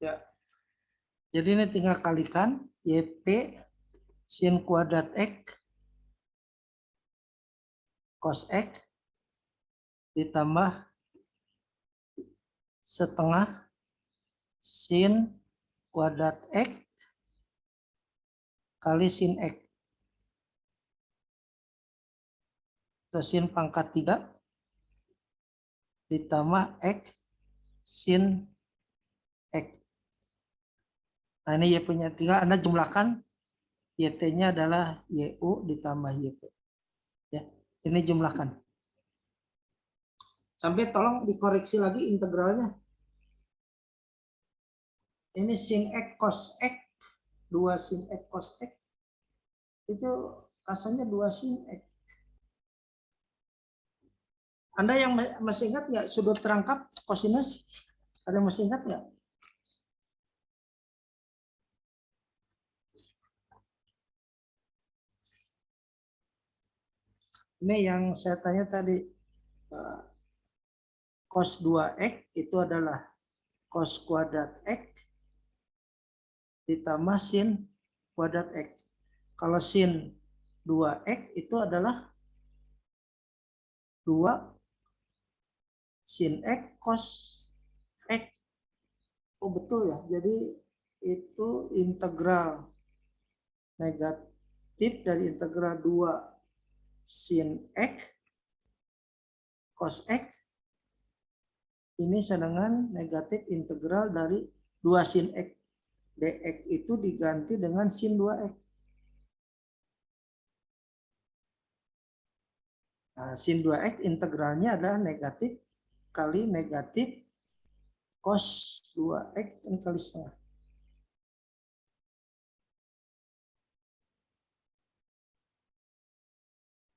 Ya. Jadi ini tinggal kalikan YP sin kuadrat X cos X ditambah setengah sin kuadrat X kali sin X. Atau sin pangkat 3 ditambah X sin X. Nah ini Y punya 3, Anda jumlahkan YT-nya adalah YU ditambah YP. Ya, ini jumlahkan. Sampai tolong dikoreksi lagi integralnya. Ini sin X cos X, 2 sin X cos X. Itu rasanya 2 sin X. Anda yang masih ingat nggak sudut terangkap kosinus? Ada yang masih ingat nggak? Ini yang saya tanya tadi. Cos 2X itu adalah cos kuadrat X ditambah sin kuadrat X. Kalau sin 2X itu adalah 2 sin X cos X. Oh betul ya, jadi itu integral negatif dari integral 2 sin X cos X ini sedangkan negatif integral dari 2 sin X dx itu diganti dengan sin 2X. Nah, sin 2X integralnya adalah negatif kali negatif cos 2X kali setengah.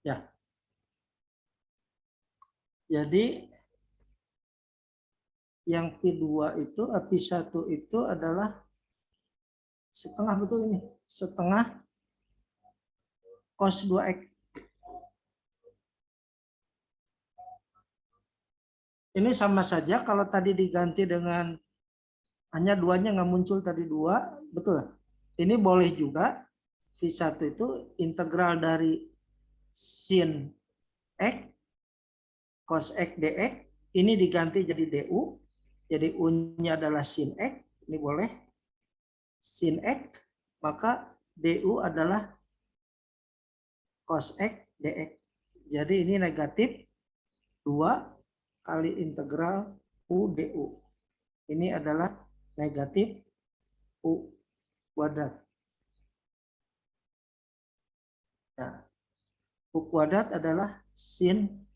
Ya. Jadi yang P2 itu, P1 itu adalah setengah, betul ini. Setengah cos 2X. Ini sama saja kalau tadi diganti dengan hanya duanya nggak muncul tadi 2, betul. Ini boleh juga V1 itu integral dari sin X cos X dx ini diganti jadi du. Jadi U-nya adalah sin X, ini boleh sin X, maka du adalah cos X dx. Jadi ini negatif 2 kali integral U du. Ini adalah negatif U kuadrat. Nah, U kuadrat adalah sin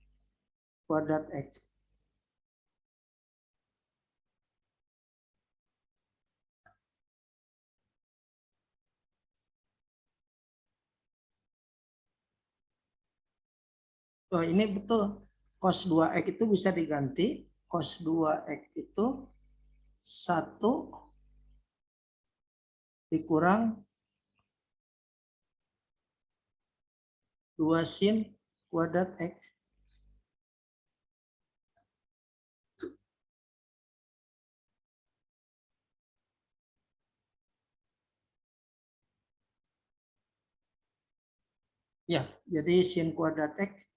kuadrat X. Oh, ini betul. Cos 2X itu bisa diganti. Cos 2X itu 1 dikurang 2 sin kuadrat X. Ya, jadi sin kuadrat X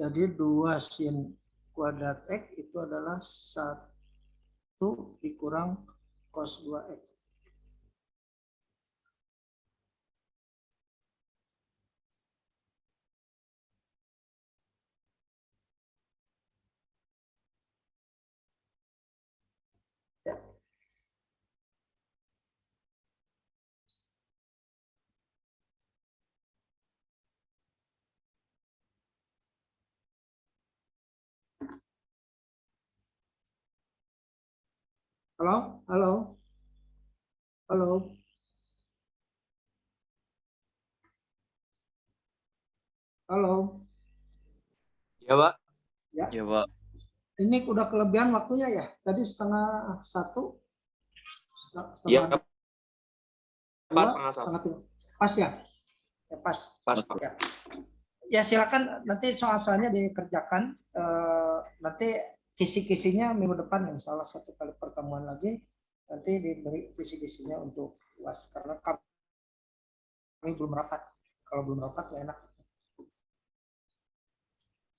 jadi 2 sin kuadrat X itu adalah 1 dikurang cos 2X. Ya. Halo, halo, halo, halo. Ya, Pak. Ya. Iya, Pak. Ini udah kelebihan waktunya ya. Tadi 12:30. Iya, Setengah Pak, dua, setengah satu. setengah tiga. Pas ya? Ya pas. Pas, Pak. Ya. Ya silakan nanti soal-soalnya dikerjakan. Nanti kisi-kisinya minggu depan yang salah satu kali pertemuan lagi nanti diberi kisi-kisinya untuk UAS karena kami belum rapat. Kalau belum rapat nggak enak.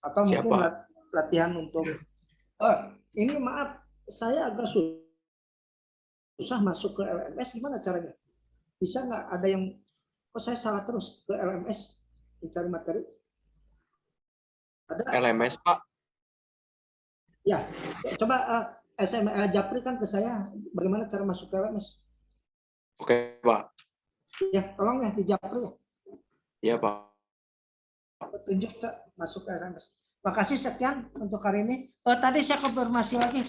Atau Siap, mungkin Pak. latihan untuk ini maaf saya agak susah masuk ke LMS, gimana caranya? Bisa nggak ada yang kok saya salah terus ke LMS mencari materi? Ada? LMS, Pak. Ya, coba Japri kan ke saya bagaimana cara masuk ke LMS? Oke, Pak. Ya, tolong ya di Japri ya. Iya, Pak. Petunjuk masuk ke LMS. Makasih sekian untuk hari ini. Tadi saya konfirmasi lagi